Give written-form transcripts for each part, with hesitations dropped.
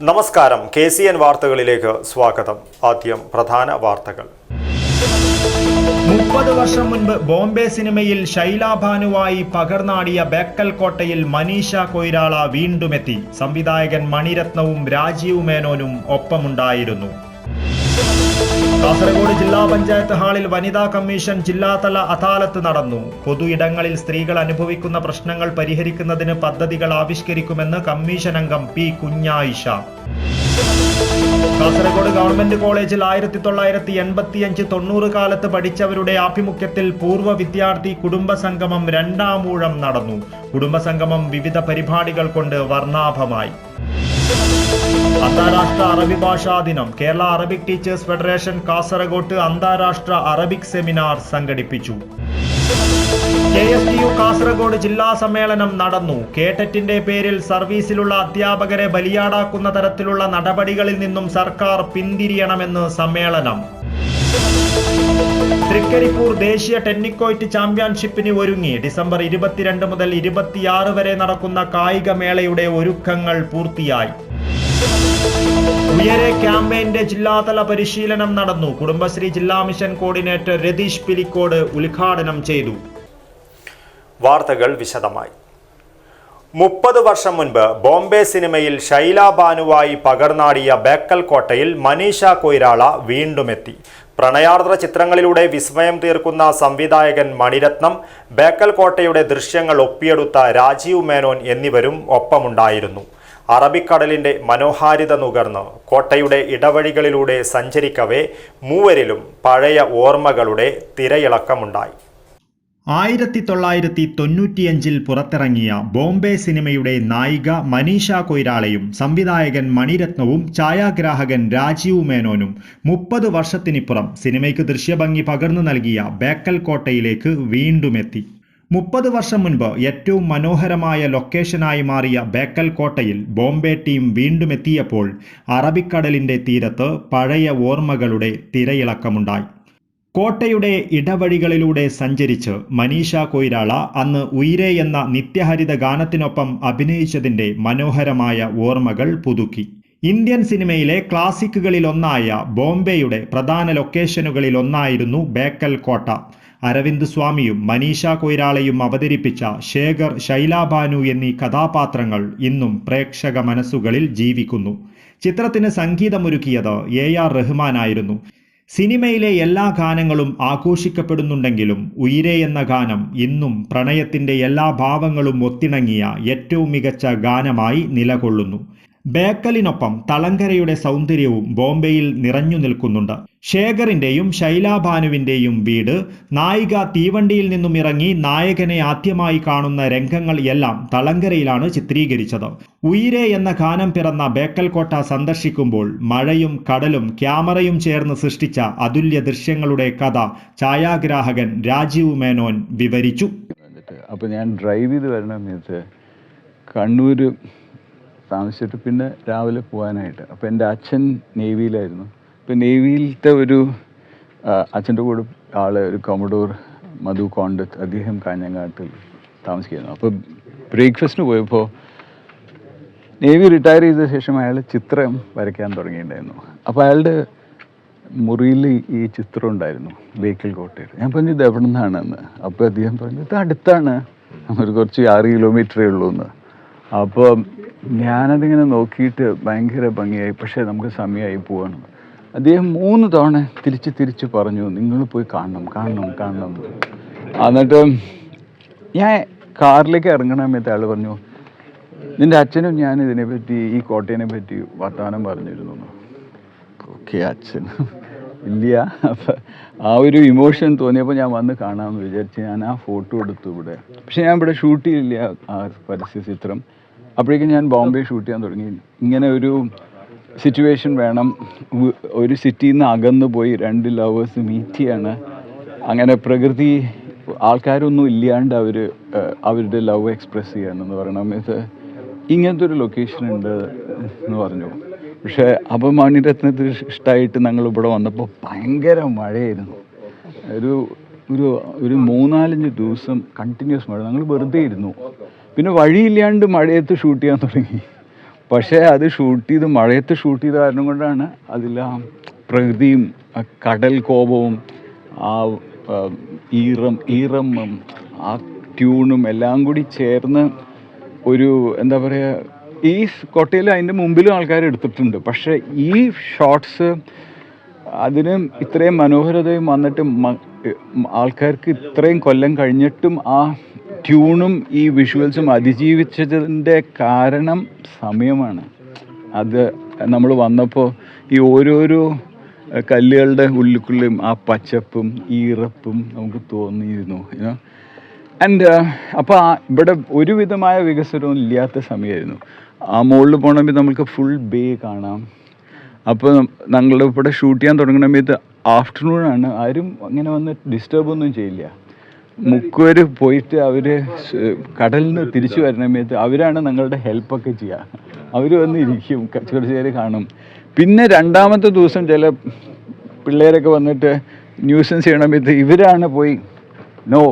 നമസ്കാരം. KCN വാർത്തകളിലേക്ക് സ്വാഗതം. ആദ്യം പ്രധാന വാർത്തകൾ. 30 വർഷം മുൻപ് ബോംബെ സിനിമയിൽ ശൈല ഭാനുവായി പകർന്നാടിയ ബേക്കൽ കോട്ടയിൽ മനീഷ കൊയ്രാള വീണ്ടുമെത്തി. സംവിധായകൻ മണിരത്നവും രാജീവ് മേനോനും ഒപ്പമുണ്ടായിരുന്നു. കാസർഗോഡ് ജില്ലാ പഞ്ചായത്ത് ഹാളിൽ വനിതാ കമ്മീഷൻ ജില്ലാതല അദാലത്ത് നടന്നു. പൊതു ഇടങ്ങളിൽ സ്ത്രീകൾ അനുഭവിക്കുന്ന പ്രശ്നങ്ങൾ പരിഹരിക്കുന്നതിന് പദ്ധതികൾ ആവിഷ്കരിക്കുമെന്ന് കമ്മീഷൻ അംഗം പി കുഞ്ഞായിഷ. കാസർഗോഡ് ഗവൺമെന്റ് കോളേജിൽ 1985-90 കാലത്ത് പഠിച്ചവരുടെ ആഭിമുഖ്യത്തിൽ പൂർവ്വ വിദ്യാർത്ഥി കുടുംബസംഗമം 2ാം ഊഴം നടന്നു. കുടുംബസംഗമം വിവിധ പരിപാടികൾ കൊണ്ട് വർണ്ണാഭമായി. അന്താരാഷ്ട്ര അറബി ഭാഷാ ദിനം. Kerala Arabic teachers federation Kasaragod അന്താരാഷ്ട്ര അറബിക് സെമിനാർ സംഘടിപ്പിച്ചു. KSTU കാസർഗോഡ് ജില്ലാ സമ്മേളനം നടന്നു. കേഡറ്റിന്റെ പേരിൽ സർവീസിലുള്ള അധ്യാപകരെ ബലിയാടാക്കുന്ന തരത്തിലുള്ള നടപടികളിൽ നിന്നും സർക്കാർ പിന്തിരിയണമെന്ന് സമ്മേളനം. തൃക്കരിപ്പൂർ ദേശീയ ടെന്നിക്കോയ്റ്റ് ചാമ്പ്യൻഷിപ്പിന് ഒരുങ്ങി. ഡിസംബർ 22 മുതൽ 26 വരെ നടക്കുന്ന കായികമേളയുടെ ഒരുക്കങ്ങൾ പൂർത്തിയായി. ഉയരെ ക്യാമ്പയിന്റെ ജില്ലാതല പരിശീലനം നടന്നു. കുടുംബശ്രീ ജില്ലാ മിഷൻ കോർഡിനേറ്റർ രതീഷ് പിലിക്കോട് ഉദ്ഘാടനം ചെയ്തു. വാർത്തകൾ വിശദമായി. 30 വർഷം മുൻപ് ബോംബെ സിനിമയിൽ ശൈല ഭാനുവായി പകർന്നാടിയ ബേക്കൽ കോട്ടയിൽ മനീഷ കൊയ്രാള വീണ്ടുമെത്തി. പ്രണയാർദ്ര ചിത്രങ്ങളിലൂടെ വിസ്മയം തീർക്കുന്ന സംവിധായകൻ മണിരത്നം, ബേക്കൽ കോട്ടയുടെ ദൃശ്യങ്ങൾ ഒപ്പിയെടുത്ത രാജീവ് മേനോൻ എന്നിവരും ഒപ്പമുണ്ടായിരുന്നു. അറബിക്കടലിന്റെ മനോഹാരിത നുകർന്ന് കോട്ടയുടെ ഇടവഴികളിലൂടെ സഞ്ചരിക്കവേ മൂവരിലും പഴയ ഓർമ്മകളുടെ തിരയിളക്കമുണ്ടായി. 1995 പുറത്തിറങ്ങിയ ബോംബെ സിനിമയുടെ നായിക മനീഷ കൊയ്രാളയും സംവിധായകൻ മണിരത്നവും ഛായാഗ്രാഹകൻ രാജീവ് മേനോനും 30 വർഷത്തിനിപ്പുറം സിനിമയ്ക്ക് ദൃശ്യഭംഗി പകർന്നു നൽകിയ ബേക്കൽ കോട്ടയിലേക്ക് വീണ്ടുമെത്തി. 30 വർഷം മുൻപ് ഏറ്റവും മനോഹരമായ ലൊക്കേഷനായി മാറിയ ബേക്കൽ കോട്ടയിൽ ബോംബെ ടീം വീണ്ടുമെത്തിയപ്പോൾ അറബിക്കടലിന്റെ തീരത്ത് പഴയ ഓർമ്മകളുടെ തിരയിളക്കമുണ്ടായി. കോട്ടയുടെ ഇടവഴികളിലൂടെ സഞ്ചരിച്ച് മനീഷ കൊയ്രാള അന്ന് ഉയരെ എന്ന നിത്യഹരിത ഗാനത്തിനൊപ്പം അഭിനയിച്ചതിൻ്റെ മനോഹരമായ ഓർമ്മകൾ പുതുക്കി. ഇന്ത്യൻ സിനിമയിലെ ക്ലാസിക്കുകളിലൊന്നായ ബോംബെയുടെ പ്രധാന ലൊക്കേഷനുകളിലൊന്നായിരുന്നു ബേക്കൽ കോട്ട. അരവിന്ദ് സ്വാമിയും മനീഷ കൊയ്രാളയും അവതരിപ്പിച്ച ശേഖർ, ശൈല ഭാനു എന്നീ കഥാപാത്രങ്ങൾ ഇന്നും പ്രേക്ഷക മനസ്സുകളിൽ ജീവിക്കുന്നു. ചിത്രത്തിന് സംഗീതമൊരുക്കിയത് AR റഹ്മാനായിരുന്നു. സിനിമയിലെ എല്ലാ ഗാനങ്ങളും ആഘോഷിക്കപ്പെടുന്നുണ്ടെങ്കിലും ഉയരെ എന്ന ഗാനം ഇന്നും പ്രണയത്തിൻ്റെ എല്ലാ ഭാവങ്ങളും ഒത്തിണങ്ങിയ ഏറ്റവും മികച്ച ഗാനമായി നിലകൊള്ളുന്നു. ബേക്കലിനൊപ്പം തളങ്കരയുടെ സൗന്ദര്യവും ബോംബെയിൽ നിറഞ്ഞു നിൽക്കുന്നുണ്ട്. ശേഖറിൻ്റെയും ശൈല ഭാനുവിൻ്റെയും വീട്, നായിക തീവണ്ടിയിൽ നിന്നും ഇറങ്ങി നായകനെ ആദ്യമായി കാണുന്ന രംഗങ്ങൾ എല്ലാം തളങ്കരയിലാണ് ചിത്രീകരിച്ചത്. ഉയരെ എന്ന ഗാനം പിറന്ന ബേക്കൽ കോട്ട സന്ദർശിക്കുമ്പോൾ മഴയും കടലും ക്യാമറയും ചേർന്ന് സൃഷ്ടിച്ച അതുല്യ ദൃശ്യങ്ങളുടെ കഥ ഛായാഗ്രാഹകൻ രാജീവ് മേനോൻ വിവരിച്ചു. അപ്പോൾ ഞാൻ ഡ്രൈവ് ചെയ്ത് വരണ സമയത്ത് കണ്ണൂർ താമസിച്ചിട്ട് പിന്നെ രാവിലെ പോകാനായിട്ട്. അപ്പോൾ എൻ്റെ അച്ഛൻ നേവിയിലായിരുന്നു. ഇപ്പോൾ നേവിയിലത്തെ ഒരു അച്ഛൻ്റെ കൂടെ ഒരു കൊമഡോർ മധു കോണ്ടത്ത്, അദ്ദേഹം കാഞ്ഞങ്ങാട്ടിൽ താമസിക്കുന്നു. അപ്പോൾ ബ്രേക്ക്ഫാസ്റ്റിന് പോയപ്പോൾ നേവി റിട്ടയർ ചെയ്ത ശേഷം അയാൾ ചിത്രം വരയ്ക്കാൻ തുടങ്ങിയിട്ടുണ്ടായിരുന്നു. അപ്പോൾ അയാളുടെ മുറിയിൽ ഈ ചിത്രം ഉണ്ടായിരുന്നു, ബേക്കൽ കോട്ടയിൽ. ഞാൻ പറഞ്ഞു ഇത് എവിടെ നിന്നാണെന്ന്. അപ്പോൾ അദ്ദേഹം പറഞ്ഞു ഇത് അടുത്താണ്, ഒരു കുറച്ച് 6 കിലോമീറ്ററേ ഉള്ളൂ എന്ന്. അപ്പോൾ ഞാനതിങ്ങനെ നോക്കിയിട്ട് ഭയങ്കര ഭംഗിയായി, പക്ഷേ നമുക്ക് സമയമായി പോവാണ്. അദ്ദേഹം 3 തവണ തിരിച്ച് പറഞ്ഞു നിങ്ങൾ പോയി കാണണം. എന്നിട്ട് ഞാൻ കാറിലേക്ക് ഇറങ്ങണ സമയത്ത് അയാൾ പറഞ്ഞു നിൻ്റെ അച്ഛനും ഞാൻ ഇതിനെപ്പറ്റി, ഈ കോട്ടയെ പറ്റി വർത്തമാനം പറഞ്ഞിരുന്നു. ഓക്കെ, അച്ഛൻ ഇല്ല. അപ്പം ആ ഒരു ഇമോഷൻ തോന്നിയപ്പോൾ ഞാൻ വന്ന് കാണാമെന്ന് വിചാരിച്ച് ഞാൻ ആ ഫോട്ടോ എടുത്തു ഇവിടെ. പക്ഷെ ഞാൻ ഇവിടെ ഷൂട്ട് ചെയ്തില്ല ആ പരസ്യ ചിത്രം. അപ്പോഴേക്കും ഞാൻ ബോംബെ ഷൂട്ട് ചെയ്യാൻ തുടങ്ങി. ഇങ്ങനെ ഒരു സിറ്റുവേഷൻ വേണം, ഒരു സിറ്റിയിൽ നിന്ന് അകന്നു പോയി 2 ലവേഴ്സ് മീറ്റ് ചെയ്യാണ്. അങ്ങനെ പ്രകൃതി ആൾക്കാരൊന്നും ഇല്ലാണ്ട് അവരുടെ ലവ് എക്സ്പ്രസ് ചെയ്യാനെന്ന് പറയണം. ഇത് ഇങ്ങനത്തെ ഒരു ലൊക്കേഷൻ ഉണ്ട് എന്ന് പറഞ്ഞു. പക്ഷേ അപ്പം മണിരത്നത്തിന് ഇഷ്ടമായിട്ട് ഞങ്ങൾ ഇവിടെ വന്നപ്പോൾ ഭയങ്കര മഴയായിരുന്നു. ഒരു 3-4 ദിവസം കണ്ടിന്യൂസ് മഴ. ഞങ്ങൾ വെറുതെ ഇരുന്നു. പിന്നെ വഴിയില്ലാണ്ട് മഴയത്ത് ഷൂട്ട് ചെയ്യാൻ തുടങ്ങി. പക്ഷേ അത് ഷൂട്ട് ചെയ്ത് മഴയത്ത് ഷൂട്ട് ചെയ്ത കാരണം കൊണ്ടാണ് അതിലാ പ്രകൃതിയും കടൽ കോപവും ആ ഈറമും ആ ട്യൂണും എല്ലാം കൂടി ചേർന്ന് ഒരു എന്താ പറയുക, ഈ കോട്ടയിൽ അതിൻ്റെ മുമ്പിലും ആൾക്കാർ എടുത്തിട്ടുണ്ട്. പക്ഷേ ഈ ഷോട്ട്സ് അതിന് ഇത്രയും മനോഹരതയും വന്നിട്ട് ആൾക്കാർക്ക് ഇത്രയും കൊല്ലം കഴിഞ്ഞിട്ടും ആ ട്യൂണും ഈ വിഷ്വൽസും അതിജീവിച്ചതിൻ്റെ കാരണം സമയമാണ്. അത് നമ്മൾ വന്നപ്പോൾ ഈ ഓരോരോ കല്ലുകളുടെ ഉള്ളിക്കുള്ളിലും ആ പച്ചപ്പും ഈറപ്പും നമുക്ക് തോന്നിയിരുന്നു. ആൻഡ് അപ്പോൾ ഇവിടെ ഒരുവിധമായ വികസനവും ഇല്ലാത്ത സമയമായിരുന്നു. ആ മുകളിൽ പോകണമെങ്കിൽ നമുക്ക് ഫുൾ ബേ കാണാം. അപ്പോൾ ഞങ്ങൾ ഇവിടെ ഷൂട്ട് ചെയ്യാൻ തുടങ്ങുന്ന സമയത്ത് ആഫ്റ്റർനൂണാണ്. ആരും അങ്ങനെ വന്ന് ഡിസ്റ്റർബൊന്നും ചെയ്യില്ല. മുക്കുവർ പോയിട്ട് അവർ കടലിൽ നിന്ന് തിരിച്ചു വരുന്ന സമയത്ത് അവരാണ് ഞങ്ങളുടെ ഹെൽപ്പൊക്കെ ചെയ്യുക. അവർ വന്ന് ഇരിക്കും, കുറച്ച് പേര് കാണും. പിന്നെ രണ്ടാമത്തെ ദിവസം ചില പിള്ളേരൊക്കെ വന്നിട്ട് ന്യൂസൻസ് ചെയ്യണ സമയത്ത് ഇവരാണ് പോയി നോ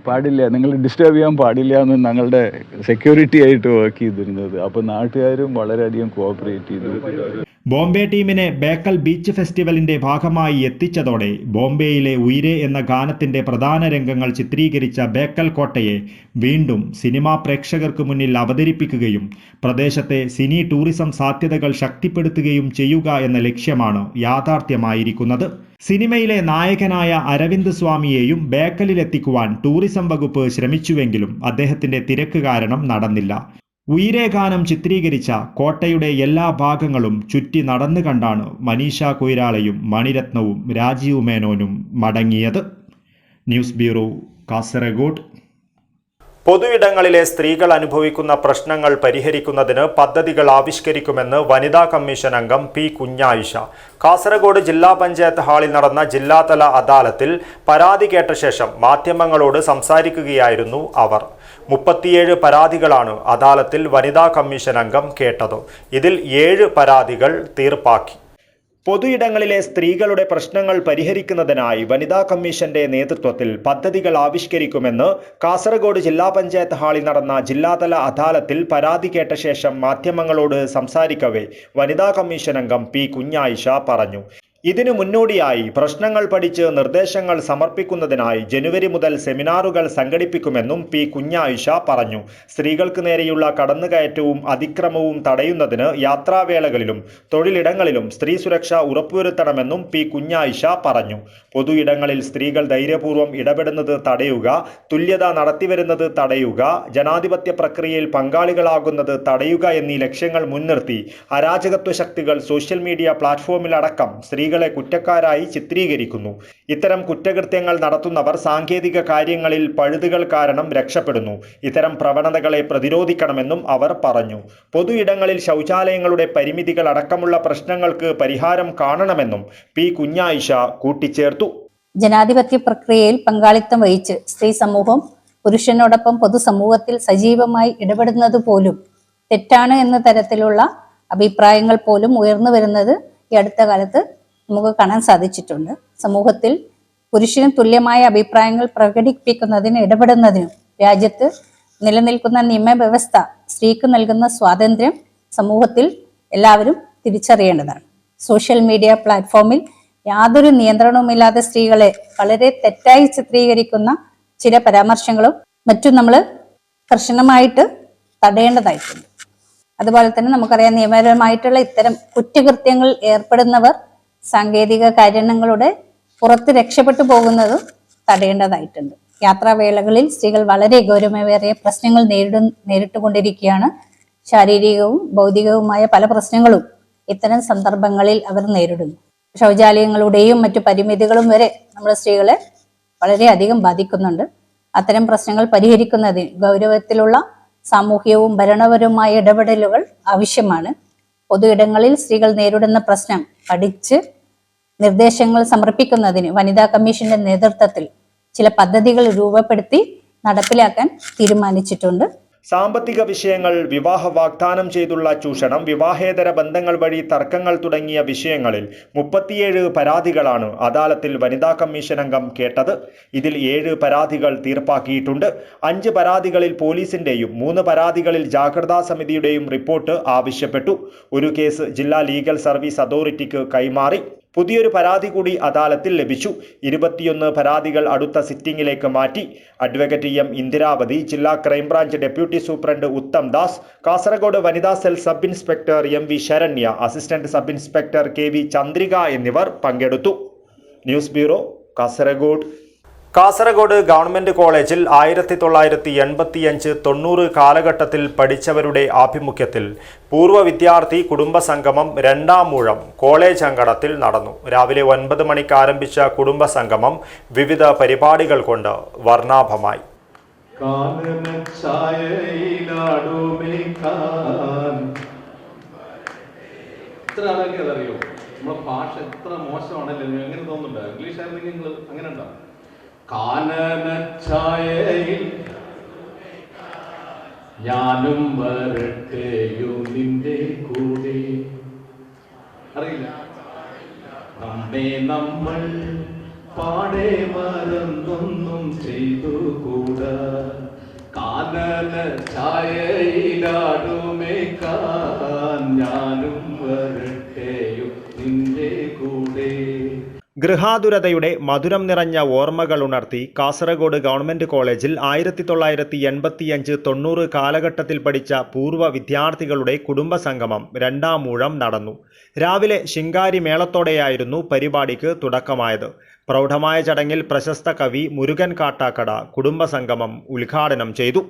പാടില്ല, നിങ്ങൾ ഡിസ്റ്റർബ് ചെയ്യാൻ പാടില്ല എന്ന് ഞങ്ങളുടെ സെക്യൂരിറ്റി ആയിട്ട് വർക്ക് ചെയ്തിരുന്നത്. അപ്പോൾ നാട്ടുകാരും വളരെയധികം കോഓപ്പറേറ്റ് ചെയ്തു. ബോംബെ ടീമിനെ ബേക്കൽ ബീച്ച് ഫെസ്റ്റിവലിന്റെ ഭാഗമായി എത്തിച്ചതോടെ ബോംബെയിലെ ഉയിരെ എന്ന ഗാനത്തിന്റെ പ്രധാന രംഗങ്ങൾ ചിത്രീകരിച്ച ബേക്കൽ കോട്ടയെ വീണ്ടും സിനിമാ പ്രേക്ഷകർക്ക് മുന്നിൽ അവതരിപ്പിക്കുകയും പ്രദേശത്തെ സിനി ടൂറിസം സാധ്യതകൾ ശക്തിപ്പെടുത്തുകയും ചെയ്യുക എന്ന ലക്ഷ്യമാണ് യാഥാർത്ഥ്യമായിരിക്കുന്നത്. സിനിമയിലെ നായകനായ അരവിന്ദ് സ്വാമിയെയും ബേക്കലിലെത്തിക്കുവാൻ ടൂറിസം വകുപ്പ് ശ്രമിച്ചുവെങ്കിലും അദ്ദേഹത്തിന്റെ തിരക്ക് കാരണം നടന്നില്ല. ഉയിരെ ഗാനം ചിത്രീകരിച്ച കോട്ടയുടെ എല്ലാ ഭാഗങ്ങളും ചുറ്റി നടന്നു കണ്ടാണ് മനീഷ കൊയ്രാളയും മണിരത്നവും രാജീവ് മേനോനും മടങ്ങിയത്. News bureau, Kasaragod. പൊതുയിടങ്ങളിലെ സ്ത്രീകൾ അനുഭവിക്കുന്ന പ്രശ്നങ്ങൾ പരിഹരിക്കുന്നതിന് പദ്ധതികൾ ആവിഷ്കരിക്കുമെന്ന് വനിതാ കമ്മീഷൻ അംഗം പി കുഞ്ഞായിഷ. കാസർഗോഡ് ജില്ലാ പഞ്ചായത്ത് ഹാളിൽ നടന്ന ജില്ലാതല അദാലത്തിൽ പരാതി കേട്ട ശേഷം മാധ്യമങ്ങളോട് സംസാരിക്കുകയായിരുന്നു അവർ. 37 പരാതികളാണ് അദാലത്തിൽ വനിതാ കമ്മീഷൻ അംഗം കേട്ടത്. ഇതിൽ 7 പരാതികൾ തീർപ്പാക്കി. പൊതുയിടങ്ങളിലെ സ്ത്രീകളുടെ പ്രശ്നങ്ങൾ പരിഹരിക്കുന്നതിനായി വനിതാ കമ്മീഷന്റെ നേതൃത്വത്തിൽ പദ്ധതികൾ ആവിഷ്കരിക്കുമെന്ന് കാസർഗോഡ് ജില്ലാ പഞ്ചായത്ത് ഹാളിൽ നടന്ന ജില്ലാതല അദാലത്തിൽ പരാതി കേട്ട ശേഷം മാധ്യമങ്ങളോട് സംസാരിക്കവേ വനിതാ കമ്മീഷൻ അംഗം പി കുഞ്ഞായിഷ പറഞ്ഞു. ഇതിനു മുന്നോടിയായി പ്രശ്നങ്ങൾ പഠിച്ച് നിർദ്ദേശങ്ങൾ സമർപ്പിക്കുന്നതിനായി ജനുവരി മുതൽ സെമിനാറുകൾ സംഘടിപ്പിക്കുമെന്നും പി കുഞ്ഞായിഷ പറഞ്ഞു. സ്ത്രീകൾക്ക് നേരെയുള്ള കടന്നുകയറ്റവും അതിക്രമവും തടയുന്നതിന് യാത്രാവേളകളിലും തൊഴിലിടങ്ങളിലും സ്ത്രീ സുരക്ഷ ഉറപ്പുവരുത്തണമെന്നും പി കുഞ്ഞായിഷ പറഞ്ഞു. പൊതു ഇടങ്ങളിൽ സ്ത്രീകൾ ധൈര്യപൂർവ്വം ഇടപെടുന്നത് തടയുക, തുല്യത നടത്തിവരുന്നത് തടയുക, ജനാധിപത്യ പ്രക്രിയയിൽ പങ്കാളികളാകുന്നത് തടയുക എന്നീ ലക്ഷ്യങ്ങൾ മുൻനിർത്തി അരാജകത്വ ശക്തികൾ സോഷ്യൽ മീഡിയ പ്ലാറ്റ്ഫോമിലടക്കം സ്ത്രീകളെ കുറ്റക്കാരായി ചിത്രീകരിക്കുന്നു. ഇത്തരം കുറ്റകൃത്യങ്ങൾ നടത്തുന്നവർ സാങ്കേതിക കാര്യങ്ങളിൽ പഴുതുകൾ കാരണം രക്ഷപ്പെടുന്നു. ഇത്തരം പ്രവണതകളെ പ്രതിരോധിക്കണമെന്നും അവർ പറഞ്ഞു. പൊതു ഇടങ്ങളിൽ ശൗചാലയങ്ങളുടെ പരിമിതികൾ അടക്കമുള്ള പ്രശ്നങ്ങൾക്ക് പരിഹാരം കാണണമെന്നും പി കുഞ്ഞായിഷ കൂട്ടിച്ചേർത്തു. ജനാധിപത്യ പ്രക്രിയയിൽ പങ്കാളിത്തം വഹിച്ച് സ്ത്രീ സമൂഹം പുരുഷനോടൊപ്പം പൊതുസമൂഹത്തിൽ സജീവമായി ഇടപെടുന്നത് പോലും തെറ്റാണ് എന്ന തരത്തിലുള്ള അഭിപ്രായങ്ങൾ പോലും ഉയർന്നു വരുന്നത് ഈ അടുത്ത കാലത്ത് നമുക്ക് കാണാൻ സാധിച്ചിട്ടുണ്ട്. സമൂഹത്തിൽ പുരുഷന് തുല്യമായ അഭിപ്രായങ്ങൾ പ്രകടിപ്പിക്കുന്നതിനും ഇടപെടുന്നതിനും രാജ്യത്ത് നിലനിൽക്കുന്ന നിയമവ്യവസ്ഥ സ്ത്രീക്ക് നൽകുന്ന സ്വാതന്ത്ര്യം സമൂഹത്തിൽ എല്ലാവരും തിരിച്ചറിയേണ്ടതാണ്. സോഷ്യൽ മീഡിയ പ്ലാറ്റ്ഫോമിൽ യാതൊരു നിയന്ത്രണവുമില്ലാതെ സ്ത്രീകളെ വളരെ തെറ്റായി ചിത്രീകരിക്കുന്ന ചില പരാമർശങ്ങളും മറ്റും നമ്മൾ കർശനമായിട്ട് തടയേണ്ടതായിട്ടുണ്ട്. അതുപോലെ തന്നെ നമുക്കറിയാം, നിയമപരമായിട്ടുള്ള ഇത്തരം കുറ്റകൃത്യങ്ങളിൽ ഏർപ്പെടുന്നവർ സാങ്കേതിക കാരണങ്ങളുടെ പുറത്ത് രക്ഷപ്പെട്ടു പോകുന്നതും തടയേണ്ടതായിട്ടുണ്ട്. യാത്രാവേളകളിൽ സ്ത്രീകൾ വളരെ ഗൗരവമേറിയ പ്രശ്നങ്ങൾ നേരിട്ടുകൊണ്ടിരിക്കുകയാണ്. ശാരീരികവും ഭൗതികവുമായ പല പ്രശ്നങ്ങളും ഇത്തരം സന്ദർഭങ്ങളിൽ അവർ നേരിടുന്നു. ശൗചാലയങ്ങളുടെയും മറ്റു പരിമിതികളും വരെ നമ്മുടെ സ്ത്രീകളെ വളരെയധികം ബാധിക്കുന്നുണ്ട്. അത്തരം പ്രശ്നങ്ങൾ പരിഹരിക്കുന്നതിന് ഗൗരവത്തിലുള്ള സാമൂഹികവും ഭരണപരവുമായ ഇടപെടലുകൾ ആവശ്യമാണ്. പൊതു ഇടങ്ങളിൽ സ്ത്രീകൾ നേരിടുന്ന പ്രശ്നം പഠിച്ച് നിർദ്ദേശങ്ങൾ സമർപ്പിക്കുന്നതിന് വനിതാ കമ്മീഷന്റെ നേതൃത്വത്തിൽ ചില പദ്ധതികൾ രൂപപ്പെടുത്തി നടപ്പിലാക്കാൻ തീരുമാനിച്ചിട്ടുണ്ട്. സാമ്പത്തിക വിഷയങ്ങൾ, വിവാഹ വാഗ്ദാനം ചെയ്തുള്ള ചൂഷണം, വിവാഹേതര ബന്ധങ്ങൾ വഴി തർക്കങ്ങൾ തുടങ്ങിയ വിഷയങ്ങളിൽ 37 പരാതികളാണ് അദാലത്തിൽ വനിതാ കമ്മീഷൻ അംഗം കേട്ടത്. ഇതിൽ 7 പരാതികൾ തീർപ്പാക്കിയിട്ടുണ്ട്. 5 പരാതികളിൽ പോലീസിന്റെയും 3 പരാതികളിൽ ജാഗ്രതാ സമിതിയുടെയും റിപ്പോർട്ട് ആവശ്യപ്പെട്ടു. ഒരു കേസ് ജില്ലാ ലീഗൽ സർവീസ് അതോറിറ്റിക്ക് കൈമാറി. പുതിയൊരു പരാതി കൂടി അദാലത്തിൽ ലഭിച്ചു. 21 പരാതികൾ അടുത്ത സിറ്റിംഗിലേക്ക് മാറ്റി. അഡ്വക്കേറ്റ് എം ഇന്ദിരാവതി, ജില്ലാ crime branch deputy superintendent Uttam Das, Kasaragod വനിതാ cell sub inspector M V Saranya, assistant sub inspector K V Chandrika എന്നിവർ പങ്കെടുത്തു. News bureau, Kasaragod. Kasaragod government കോളേജിൽ 1985-90 കാലഘട്ടത്തിൽ പഠിച്ചവരുടെ ആഭിമുഖ്യത്തിൽ പൂർവ്വ വിദ്യാർത്ഥി കുടുംബസംഗമം 2ാം ഊഴം കോളേജ് അങ്കണത്തിൽ നടന്നു. രാവിലെ 9 മണിക്ക് ആരംഭിച്ച കുടുംബസംഗമം വിവിധ പരിപാടികൾ കൊണ്ട് വർണ്ണാഭമായി. അറിയോ നമ്മുടെ ഭാഷ എത്ര മോശമാണല്ലോ, എങ്ങനെ തോന്നുന്നുണ്ടോ? ഇംഗ്ലീഷ് ആയിരുന്നെങ്കിൽ നിങ്ങൾ അങ്ങനെ ഉണ്ടാവും. കാനനഛായയിൽ ഞാനും വരട്ടെയോ നിന്റെ കൂടെ. അറിയില്ല, നമ്മെ നമ്മൾ പാടെ മറന്നൊന്നും ചെയ്തു കൂടാ. കാനനഛായയിലാടുമേക്കാൻ ഞാനും വരട്ടെയോ നിന്റെ കൂടെ. ഗൃഹാതുരതയുടെ മധുരം നിറഞ്ഞ ഓർമ്മകൾ ഉണർത്തി കാസർഗോഡ് ഗവൺമെന്റ് കോളേജിൽ 1985-90 കാലഘട്ടത്തിൽ പഠിച്ച പൂർവ്വ വിദ്യാർത്ഥികളുടെ കുടുംബസംഗമം 2ാം ഊഴം നടന്നു. രാവിലെ ശിങ്കാരി മേളത്തോടെയായിരുന്നു പരിപാടിക്ക് തുടക്കമായത്. പ്രൗഢമായ ചടങ്ങിൽ പ്രശസ്ത കവി മുരുകൻ കാട്ടാക്കട കുടുംബസംഗമം ഉദ്ഘാടനം ചെയ്തു.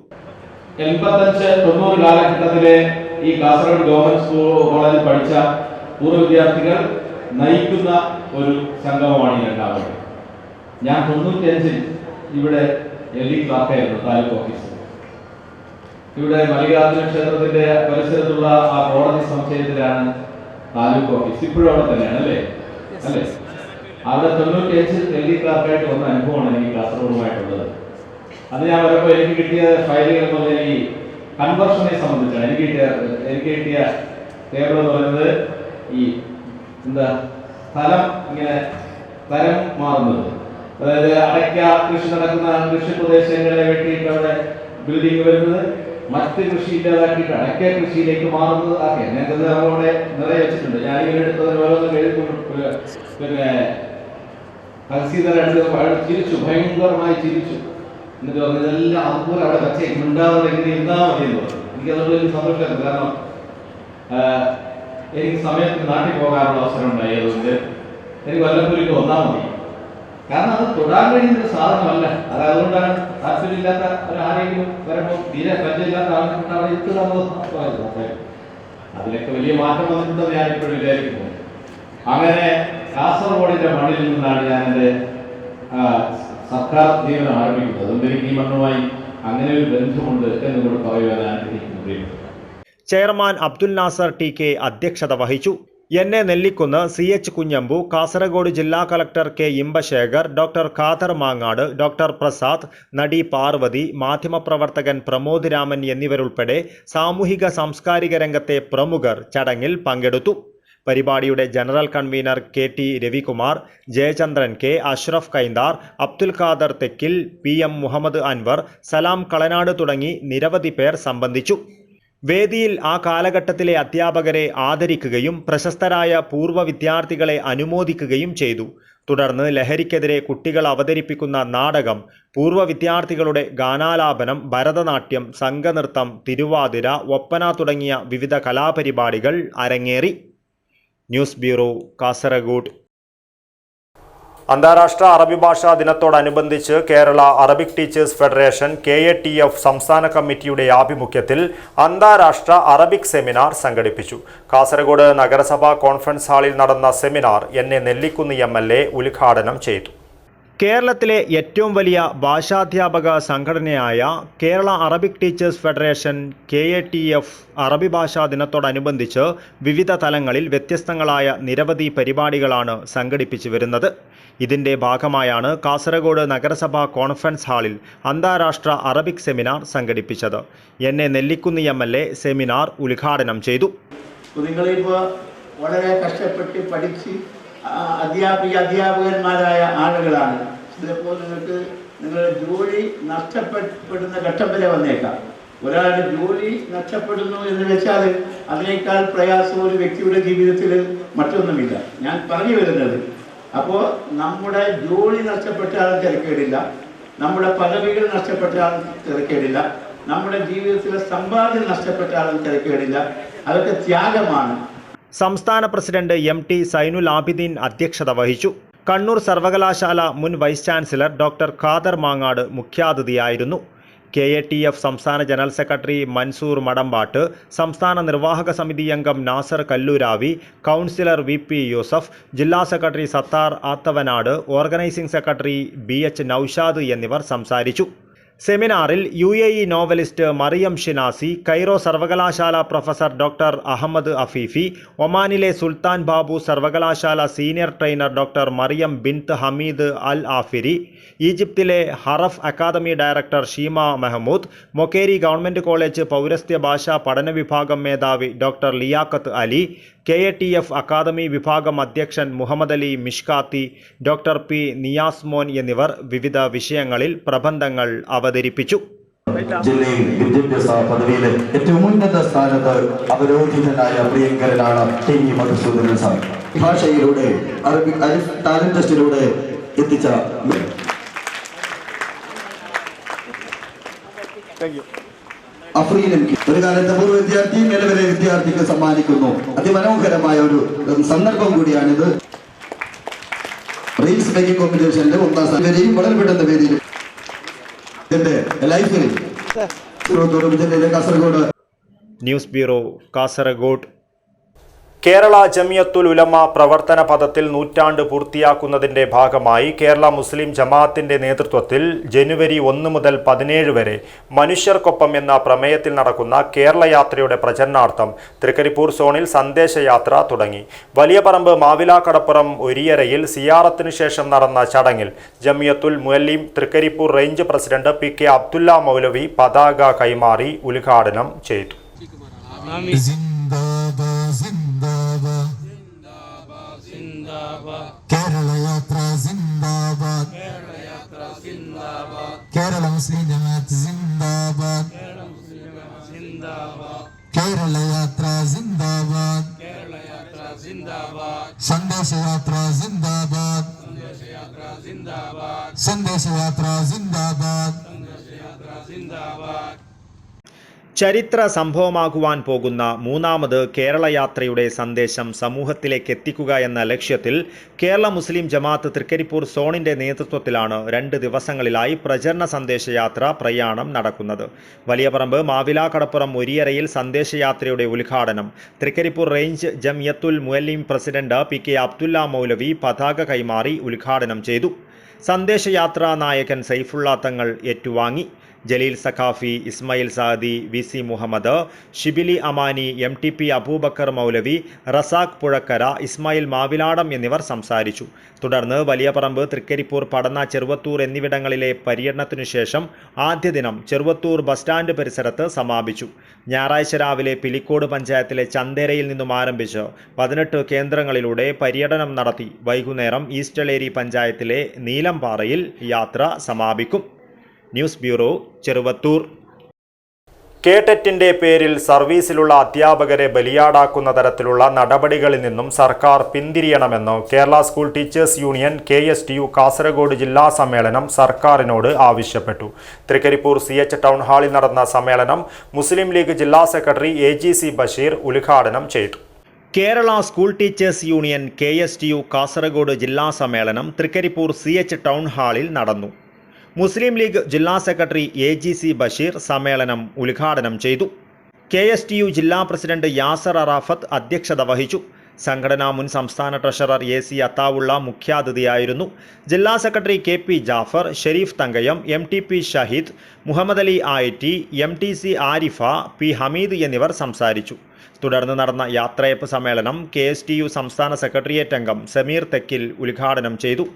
85-90 കാലഘട്ടത്തിലെ ഈ കാസർഗോഡ് ഗവൺമെന്റ് കോളേജിൽ പഠിച്ച പൂർവ്വ വിദ്യാർത്ഥികൾ നയിക്കുന്ന ഒരു സംഗമമാണ് ഈ 2ാമത്. ഞാൻ 95-ൽ ഇവിടെ LD ക്ലാർക്കായിരുന്നു താലൂക്ക് ഓഫീസിൽ. ഇവിടെ മല്ലികാർജുന ക്ഷേത്രത്തിന്റെ പരിസരത്തുള്ള ആ കോടതി സമുച്ചയത്തിലാണ് താലൂക്ക് ഓഫീസ്. ഇപ്പോഴും അവിടെ തന്നെയാണ് അല്ലേ? അവിടെ 95-ൽ LD ക്ലാർക്കായിട്ട് വന്ന അനുഭവമാണ് എനിക്ക് കാസർഗോഡുമായിട്ടുള്ളത്. അത് ഞാൻ വരുമ്പോൾ എനിക്ക് കിട്ടിയ ഫയലുകൾ എന്ന് പറഞ്ഞാൽ ഈ കൺവേർഷനെ സംബന്ധിച്ചാണ്. എനിക്ക് കിട്ടിയ ടേബിൾ എന്ന് പറയുന്നത് ഈ സ്ഥലം ഇങ്ങനെ തരം മാറുന്നത്. അതായത് അടയ്ക്ക കൃഷി നടക്കുന്ന കൃഷി പ്രദേശങ്ങളെ വെട്ടിയിട്ട് അവിടെ ബിൽഡിംഗ് വരുന്നത്, മറ്റ് കൃഷി ഇല്ലാതാക്കിയിട്ട് അടയ്ക്ക കൃഷിയിലേക്ക് മാറുന്നത്. ആക്കെ ഞങ്ങൾക്ക് അവിടെ നിറയെ വെച്ചിട്ടുണ്ട്. ഞാനിങ്ങനെ എടുത്തതിന് ഓരോന്നും എഴുതുന്നു. പിന്നെ ചിരിച്ചു, ഭയങ്കരമായി ചിരിച്ചു. എന്നിട്ട് പറഞ്ഞു ഇതെല്ലാം അതുപോലെ അവിടെ വെച്ചേക്ക്, മിണ്ടാതെ എങ്ങനെ ഇരുന്നാൽ മതി എന്ന് പറഞ്ഞു. എനിക്കതുകൊണ്ട് വലിയ സന്തോഷമായിരുന്നു. കാരണം എനിക്ക് സമയത്ത് നാട്ടിൽ പോകാനുള്ള അവസരം ഉണ്ടായതുകൊണ്ട് എനിക്ക് വല്ലപ്പോഴും വന്നാൽ മതി. കാരണം അത് തൊടാൻ കഴിയുന്ന സാധനമല്ല. അത് അതുകൊണ്ടാണ് താല്പര്യമില്ലാത്ത ആരെങ്കിലും വരുമ്പോൾ തീരെ പരിചയമില്ലാത്ത ആൾക്കാർ അവിടെ എത്തുന്നത്. അതിലൊക്കെ വലിയ മാറ്റം വന്നിട്ടുണ്ടെന്ന് ഞാനിപ്പോഴും വിചാരിക്കുന്നു. അങ്ങനെ കാസർഗോഡിന്റെ മണ്ണിൽ നിന്നാണ് ഞാൻ എൻ്റെ സർക്കാർ ജീവനം ആരംഭിക്കുന്നത്. അതുകൊണ്ട് എനിക്ക് ഈ മണ്ണുമായി അങ്ങനെ ഒരു ബന്ധമുണ്ട് എന്നുകൂടെ പറയുവാൻ ആഗ്രഹിക്കുന്നു. Chairman Abdul Nasar TK. അധ്യക്ഷത വഹിച്ചു. എൻ.എ. നെല്ലിക്കുന്ന്, CH കുഞ്ഞമ്പു, കാസർഗോഡ് ജില്ലാ collector K. Imbasekhar, doctor Khader Mangad, doctor Prasad, നടി പാർവതി, മാധ്യമപ്രവർത്തകൻ പ്രമോദ് രാമൻ എന്നിവരുൾപ്പെടെ സാമൂഹിക സാംസ്കാരിക രംഗത്തെ പ്രമുഖർ ചടങ്ങിൽ പങ്കെടുത്തു. പരിപാടിയുടെ general convener KT Ravikumar, Jayachandran K, Ashraf Kainthar, Abdul Khader Thekkil, PM Muhammad Anwar, Salam Kalanad തുടങ്ങി നിരവധി പേർ സംബന്ധിച്ചു. വേദിയിൽ ആ കാലഘട്ടത്തിലെ അധ്യാപകരെ ആദരിക്കുകയും പ്രശസ്തരായ പൂർവ്വ വിദ്യാർത്ഥികളെ അനുമോദിക്കുകയും ചെയ്തു. തുടർന്ന് ലഹരിക്കെതിരെ കുട്ടികൾ അവതരിപ്പിക്കുന്ന നാടകം, പൂർവ്വ വിദ്യാർത്ഥികളുടെ ഗാനാലാപനം, ഭരതനാട്യം, സംഘനൃത്തം, തിരുവാതിര, ഒപ്പന തുടങ്ങിയ വിവിധ കലാപരിപാടികൾ അരങ്ങേറി. News bureau, Kasaragod. അന്താരാഷ്ട്ര അറബി ഭാഷാ ദിനത്തോടനുബന്ധിച്ച് Kerala Arabic teachers federation KATF സംസ്ഥാന കമ്മിറ്റിയുടെ ആഭിമുഖ്യത്തിൽ അന്താരാഷ്ട്ര അറബിക് സെമിനാർ സംഘടിപ്പിച്ചു. കാസർഗോഡ് നഗരസഭാ കോൺഫറൻസ് ഹാളിൽ നടന്ന സെമിനാർ NA നെല്ലിക്കുന്ന് MLA ഉദ്ഘാടനം ചെയ്തു. കേരളത്തിലെ ഏറ്റവും വലിയ ഭാഷാധ്യാപക സംഘടനയായ Kerala Arabic teachers federation KATF അറബി ഭാഷാ ദിനത്തോടനുബന്ധിച്ച് വിവിധ തലങ്ങളിൽ വ്യത്യസ്തങ്ങളായ നിരവധി പരിപാടികളാണ് സംഘടിപ്പിച്ചു വരുന്നത്. ഇതിൻ്റെ ഭാഗമായാണ് കാസർഗോഡ് നഗരസഭാ കോൺഫറൻസ് ഹാളിൽ അന്താരാഷ്ട്ര അറബിക് സെമിനാർ സംഘടിപ്പിച്ചത്. എന്നെ നെല്ലിക്കുന്നി MLA സെമിനാർ ഉദ്ഘാടനം ചെയ്തു. നിങ്ങളിപ്പോൾ വളരെ കഷ്ടപ്പെട്ട് പഠിച്ച് അധ്യാപകന്മാരായ ആളുകളാണ്. ചിലപ്പോൾ നിങ്ങളുടെ ജോലി നഷ്ടപ്പെടുന്ന ഘട്ടം വരെ വന്നേക്കാം. ഒരാളുടെ ജോലി നഷ്ടപ്പെടുന്നു എന്ന് വെച്ചാൽ അതിനേക്കാൾ പ്രയാസം ഒരു വ്യക്തിയുടെ ജീവിതത്തിൽ മറ്റൊന്നുമില്ല. ഞാൻ പറഞ്ഞു വരുന്നത്, അപ്പോൾ നമ്മുടെ ജോലി നഷ്ടപ്പെട്ടാലും തിരക്കേടില്ല, നമ്മുടെ പദവികൾ നഷ്ടപ്പെട്ടാലും തിരക്കേടില്ല, നമ്മുടെ ജീവിതത്തിലെ സമ്പാദ്യം നഷ്ടപ്പെട്ടാലും തിരക്കേടില്ല. അതൊക്കെ ത്യാഗമാണ്. സംസ്ഥാന പ്രസിഡന്റ് MT സൈനുൽ ആബിദീൻ അധ്യക്ഷത വഹിച്ചു. കണ്ണൂർ സർവകലാശാല മുൻ vice chancellor doctor Khader Mangad മുഖ്യാതിഥിയായിരുന്നു. KATF സംസ്ഥാന ജനറൽ സെക്രട്ടറി മൻസൂർ മടമ്പാട്ട്, സംസ്ഥാന നിർവാഹക സമിതി അംഗം നാസർ കല്ലൂരാവി, കൗൺസിലർ VP യൂസഫ്, ജില്ലാ secretary Sathar Athavanad, organising secretary BH Naushad എന്നിവർ സംസാരിച്ചു. സെമിനാറിൽ UAE novelist Mariam Shinasi, Cairo സർവകലാശാല പ്രൊഫസർ ഡോക്ടർ അഹമ്മദ് അഫീഫി, ഒമാനിലെ സുൽത്താൻ ബാബു സർവകലാശാല senior trainer doctor Mariam bint Hamid Al Afiri, ഈജിപ്തിലെ Haraf academy director Shima Mahmoud, Mokeri government college പൗരസ്ത്യ ഭാഷാ പഠന വിഭാഗം മേധാവി doctor Liyaqath Ali, KATF academy വിഭാഗം അധ്യക്ഷൻ മുഹമ്മദ് അലി മിഷ്കാത്തി, ഡോക്ടർ P നിയാസ് മോൻ എന്നിവർ വിവിധ വിഷയങ്ങളിൽ പ്രബന്ധങ്ങൾ അവതരിപ്പിച്ചു. ജില്ലയിൽ വിദ്യാഭ്യാസ പദവിയിൽ ഏറ്റവും ഉന്നത സ്ഥാനത്ത് അവരോധിതനായ പ്രിയങ്കരനാണ് TE മധുസൂദനൻ സാർ. ഭാഷയിലൂടെ അറബിക് ടാലന്റ് ടെസ്റ്റിലൂടെ എത്തിച്ച അഫ്രീൻ ഒരു കാലത്തെ പൂർവ്വ വിദ്യാർത്ഥി നിലവിലെ വിദ്യാർത്ഥിക്ക് സമ്മാനിക്കുന്നു. അതിമനോഹരമായ ഒരു സന്ദർഭം കൂടിയാണിത്. റീൽസ് മേക്കിംഗ് കോമ്പറ്റീഷനിലെ 1ാം സ്ഥാനം വളരെ പെട്ടെന്ന് വേദിയിൽ എന്റെ ലൈഫിൽ ജില്ലയിലെ കാസർഗോഡ്. News bureau, Kasaragod. കേരള ജമിയത്തുൽ ഉലമ പ്രവർത്തന പദത്തിൽ നൂറ്റാണ്ട് പൂർത്തിയാക്കുന്നതിന്റെ ഭാഗമായി കേരള മുസ്ലിം ജമാഅത്തിന്റെ നേതൃത്വത്തിൽ ജനുവരി 1 മുതൽ 17 വരെ മനുഷ്യർക്കൊപ്പം എന്ന പ്രമേയത്തിൽ നടക്കുന്ന കേരള യാത്രയുടെ പ്രചരണാർത്ഥം തൃക്കരിപ്പൂർ സോണിൽ സന്ദേശയാത്ര തുടങ്ങി. വലിയപറമ്പ് മാവിലാക്കടപ്പുറം ഒരിയരയിൽ സിയാറത്തിനു ശേഷം നടന്ന ചടങ്ങിൽ Jamiyyathul Muallim Trikaripur range president PK Abdulla Maulavi പതാക കൈമാറി ഉദ്ഘാടനം ചെയ്തു. കേരള യാത്ര സിന്ദാബാദ്, കേരള മുസ്ലിം ജമാഅത്ത് സിന്ദാബാദ്, കേരള യാത്ര സിന്ദാബാദ്, സന്ദേശയാത്ര സിന്ദാബാദ്, സന്ദേശയാത്ര സിന്ദാബാദ്. ചരിത്ര സംഭവമാകുവാൻ പോകുന്ന 3ാമത് കേരള യാത്രയുടെ സന്ദേശം സമൂഹത്തിലേക്ക് എത്തിക്കുക എന്ന ലക്ഷ്യത്തിൽ കേരള മുസ്ലിം ജമാഅത്ത് തൃക്കരിപ്പൂർ സോണിന്റെ നേതൃത്വത്തിലാണ് 2 ദിവസങ്ങളിലായി പ്രചരണ സന്ദേശയാത്ര പ്രയാണം നടക്കുന്നത്. വലിയപറമ്പ് മാവിലാക്കടപ്പുറം ഒരിയരയിൽ സന്ദേശയാത്രയുടെ ഉദ്ഘാടനം Trikaripur range Jamiyyathul Muallim president PK Abdulla Maulavi പതാക കൈമാറി ഉദ്ഘാടനം ചെയ്തു. സന്ദേശയാത്രാ നായകൻ സൈഫുള്ള തങ്ങൾ ഏറ്റുവാങ്ങി. ജലീൽ സഖാഫി, ഇസ്മായിൽ സാദി, VC മുഹമ്മദ്, ഷിബിലി അമാനി, MTP അബൂബക്കർ മൗലവി, റസാഖ് പുഴക്കര, ഇസ്മായിൽ മാവിലാടം എന്നിവർ സംസാരിച്ചു. തുടർന്ന് വലിയപറമ്പ്, തൃക്കരിപ്പൂർ, പടന്ന, ചെറുവത്തൂർ എന്നിവിടങ്ങളിലെ പര്യടനത്തിനു ശേഷം ആദ്യ ദിനം ചെറുവത്തൂർ ബസ് സ്റ്റാൻഡ് പരിസരത്ത് സമാപിച്ചു. ഞായറാഴ്ച രാവിലെ പിലിക്കോട് പഞ്ചായത്തിലെ ചന്തേരയിൽ നിന്നും ആരംഭിച്ച് 18 കേന്ദ്രങ്ങളിലൂടെ പര്യടനം നടത്തി വൈകുന്നേരം ഈസ്റ്റലേരി പഞ്ചായത്തിലെ നീലംപാറയിൽ യാത്ര സമാപിക്കും. News bureau, Cheruvathur. കേടെറ്റിന്റെ പേരിൽ സർവീസിലുള്ള അധ്യാപകരെ ബലിയാടാക്കുന്ന തരത്തിലുള്ള നടപടികളിൽ നിന്നും സർക്കാർ പിന്തിരിയണമെന്ന് Kerala school teachers union KSTU Kasaragod ജില്ലാ സമ്മേളനം സർക്കാരിനോട് ആവശ്യപ്പെട്ടു. തൃക്കരിപ്പൂർ CH ടൗൺ ഹാളിൽ നടന്ന സമ്മേളനം മുസ്ലിം ലീഗ് ജില്ലാ സെക്രട്ടറി AGC ബഷീർ ഉദ്ഘാടനം ചെയ്തു. Kerala school teachers union KSTU Kasaragod ജില്ലാ സമ്മേളനം തൃക്കരിപ്പൂർ CH ടൗൺ ഹാളിൽ നടന്നു. മുസ്ലിം ലീഗ് ജില്ലാ സെക്രട്ടറി AGC ബഷീർ സമ്മേളനം ഉദ്ഘാടനം ചെയ്തു. KSTU ജില്ലാ പ്രസിഡന്റ് യാസർ അറാഫത്ത് അധ്യക്ഷത വഹിച്ചു. സംഘടനാ മുൻ സംസ്ഥാന ട്രഷറർ AC അത്താവുള്ള മുഖ്യാതിഥിയായിരുന്നു. ജില്ലാ secretary KP Jafar, Sherif Thankayam, MTP Shaheed, Muhammad Ali IT, MTC Arifa, P Hameed എന്നിവർ സംസാരിച്ചു. തുടർന്ന് നടന്ന യാത്രയപ്പ് സമ്മേളനം KSTU സംസ്ഥാന സെക്രട്ടേറിയറ്റ് അംഗം സമീർ തെക്കിൽ ഉദ്ഘാടനം ചെയ്തു.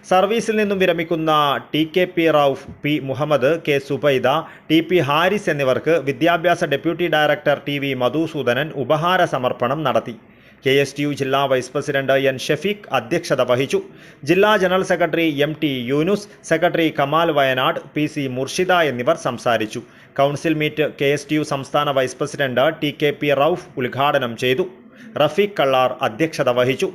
സർവീസിൽ നിന്നും വിരമിക്കുന്ന TKP Rauf, P Muhammad, K Subaida, TP Haris എന്നിവർക്ക് വിദ്യാഭ്യാസ ഡെപ്യൂട്ടി ഡയറക്ടർ TV മധുസൂദനൻ ഉപഹാര സമർപ്പണം നടത്തി. KSTU ജില്ലാ വൈസ് പ്രസിഡന്റ് N ഷഫീഖ് അധ്യക്ഷത വഹിച്ചു. ജില്ലാ general secretary MT Yunus, secretary Kamal Wayanad, PC Murshida എന്നിവർ സംസാരിച്ചു. കൗൺസിൽ മീറ്റ് KSTU സംസ്ഥാന വൈസ് പ്രസിഡന്റ് TKP റൌഫ് ഉദ്ഘാടനം ചെയ്തു. റഫീഖ് കള്ളാർ അധ്യക്ഷത വഹിച്ചു.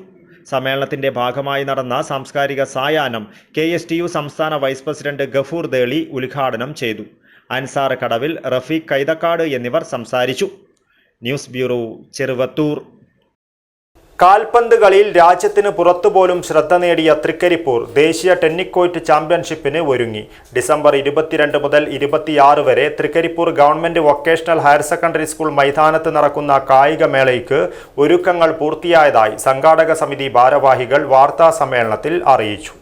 സമ്മേളനത്തിന്റെ ഭാഗമായി നടന്ന സാംസ്കാരിക സായാഹ്നം KSTU സംസ്ഥാന വൈസ് പ്രസിഡന്റ് ഗഫൂർ ദേളി ഉദ്ഘാടനം ചെയ്തു. അൻസാർ കടവിൽ, റഫീഖ് കൈതക്കാട് എന്നിവർ സംസാരിച്ചു. News bureau, Cheruvathur. കാൽപന്ത് കളിയിൽ രാജ്യത്തിന് പുറത്തുപോലും ശ്രദ്ധ നേടിയ തൃക്കരിപ്പൂർ ദേശീയ ടെന്നിക്കോയ്റ്റ് ചാമ്പ്യൻഷിപ്പിന് ഒരുങ്ങി. ഡിസംബർ 22 മുതൽ 26 വരെ Trikaripur government vocational higher secondary school മൈതാനത്ത് നടക്കുന്ന കായികമേളയ്ക്ക് ഒരുക്കങ്ങൾ പൂർത്തിയായതായി സംഘാടക സമിതി ഭാരവാഹികൾ വാർത്താ സമ്മേളനത്തിൽ അറിയിച്ചു.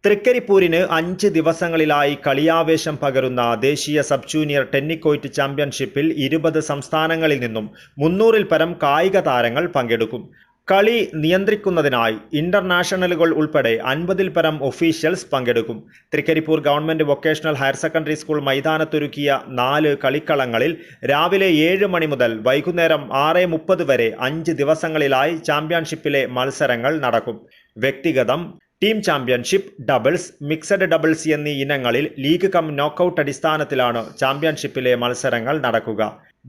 തൃക്കരിപ്പൂരിന് 5 ദിവസങ്ങളിലായി കളിയാവേശം പകരുന്ന ദേശീയ സബ് ജൂനിയർ ടെന്നിക്കോയ്റ്റ് ചാമ്പ്യൻഷിപ്പിൽ 20 സംസ്ഥാനങ്ങളിൽ നിന്നും 300-ൽ പരം കായിക താരങ്ങൾ പങ്കെടുക്കും. കളി നിയന്ത്രിക്കുന്നതിനായി ഇന്റർനാഷണലുകൾ ഉൾപ്പെടെ 50-ൽ പരം ഒഫീഷ്യൽസ് പങ്കെടുക്കും. Trikaripur government vocational higher secondary school മൈതാനത്തൊരുക്കിയ 4 കളിക്കളങ്ങളിൽ രാവിലെ 7 മണി മുതൽ വൈകുന്നേരം 6:30 വരെ 5 ദിവസങ്ങളിലായി ചാമ്പ്യൻഷിപ്പിലെ മത്സരങ്ങൾ നടക്കും. വ്യക്തിഗതം, team championship, doubles, mixed doubles എന്നീ ഇനങ്ങളിൽ ലീഗ് കം നോക്കൌട്ട് അടിസ്ഥാനത്തിലാണ് ചാമ്പ്യൻഷിപ്പിലെ മത്സരങ്ങൾ നടക്കുക.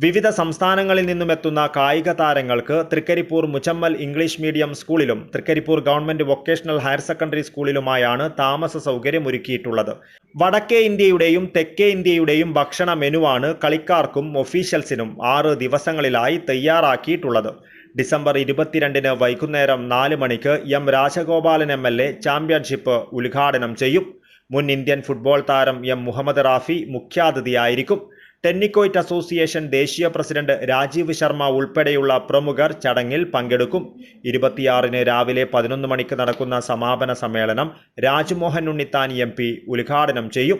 വിവിധ സംസ്ഥാനങ്ങളിൽ നിന്നുമെത്തുന്ന കായിക താരങ്ങൾക്ക് തൃക്കരിപ്പൂർ മുച്ചമ്മൽ ഇംഗ്ലീഷ് മീഡിയം സ്കൂളിലും Trikaripur government vocational higher secondary സ്കൂളിലുമായാണ് താമസ സൗകര്യം ഒരുക്കിയിട്ടുള്ളത്. വടക്കേ ഇന്ത്യയുടെയും തെക്കേ ഇന്ത്യയുടെയും ഭക്ഷണ മെനുവാണ് കളിക്കാർക്കും ഒഫീഷ്യൽസിനും 6 ദിവസങ്ങളിലായി തയ്യാറാക്കിയിട്ടുള്ളത്. ഡിസംബർ 22-ന് വൈകുന്നേരം 4 മണിക്ക് M രാജഗോപാലൻ MLA ചാമ്പ്യൻഷിപ്പ് ഉദ്ഘാടനം ചെയ്യും. മുൻ ഇന്ത്യൻ ഫുട്ബോൾ താരം M മുഹമ്മദ് റാഫി മുഖ്യാതിഥിയായിരിക്കും. ടെന്നിക്കോയ്റ്റ് അസോസിയേഷൻ ദേശീയ പ്രസിഡന്റ് രാജീവ് ശർമ്മ ഉൾപ്പെടെയുള്ള പ്രമുഖർ ചടങ്ങിൽ പങ്കെടുക്കും. 26-ന് രാവിലെ 11 മണിക്ക് നടക്കുന്ന സമാപന സമ്മേളനം രാജ്മോഹൻ ഉണ്ണിത്താൻ MP ഉദ്ഘാടനം ചെയ്യും.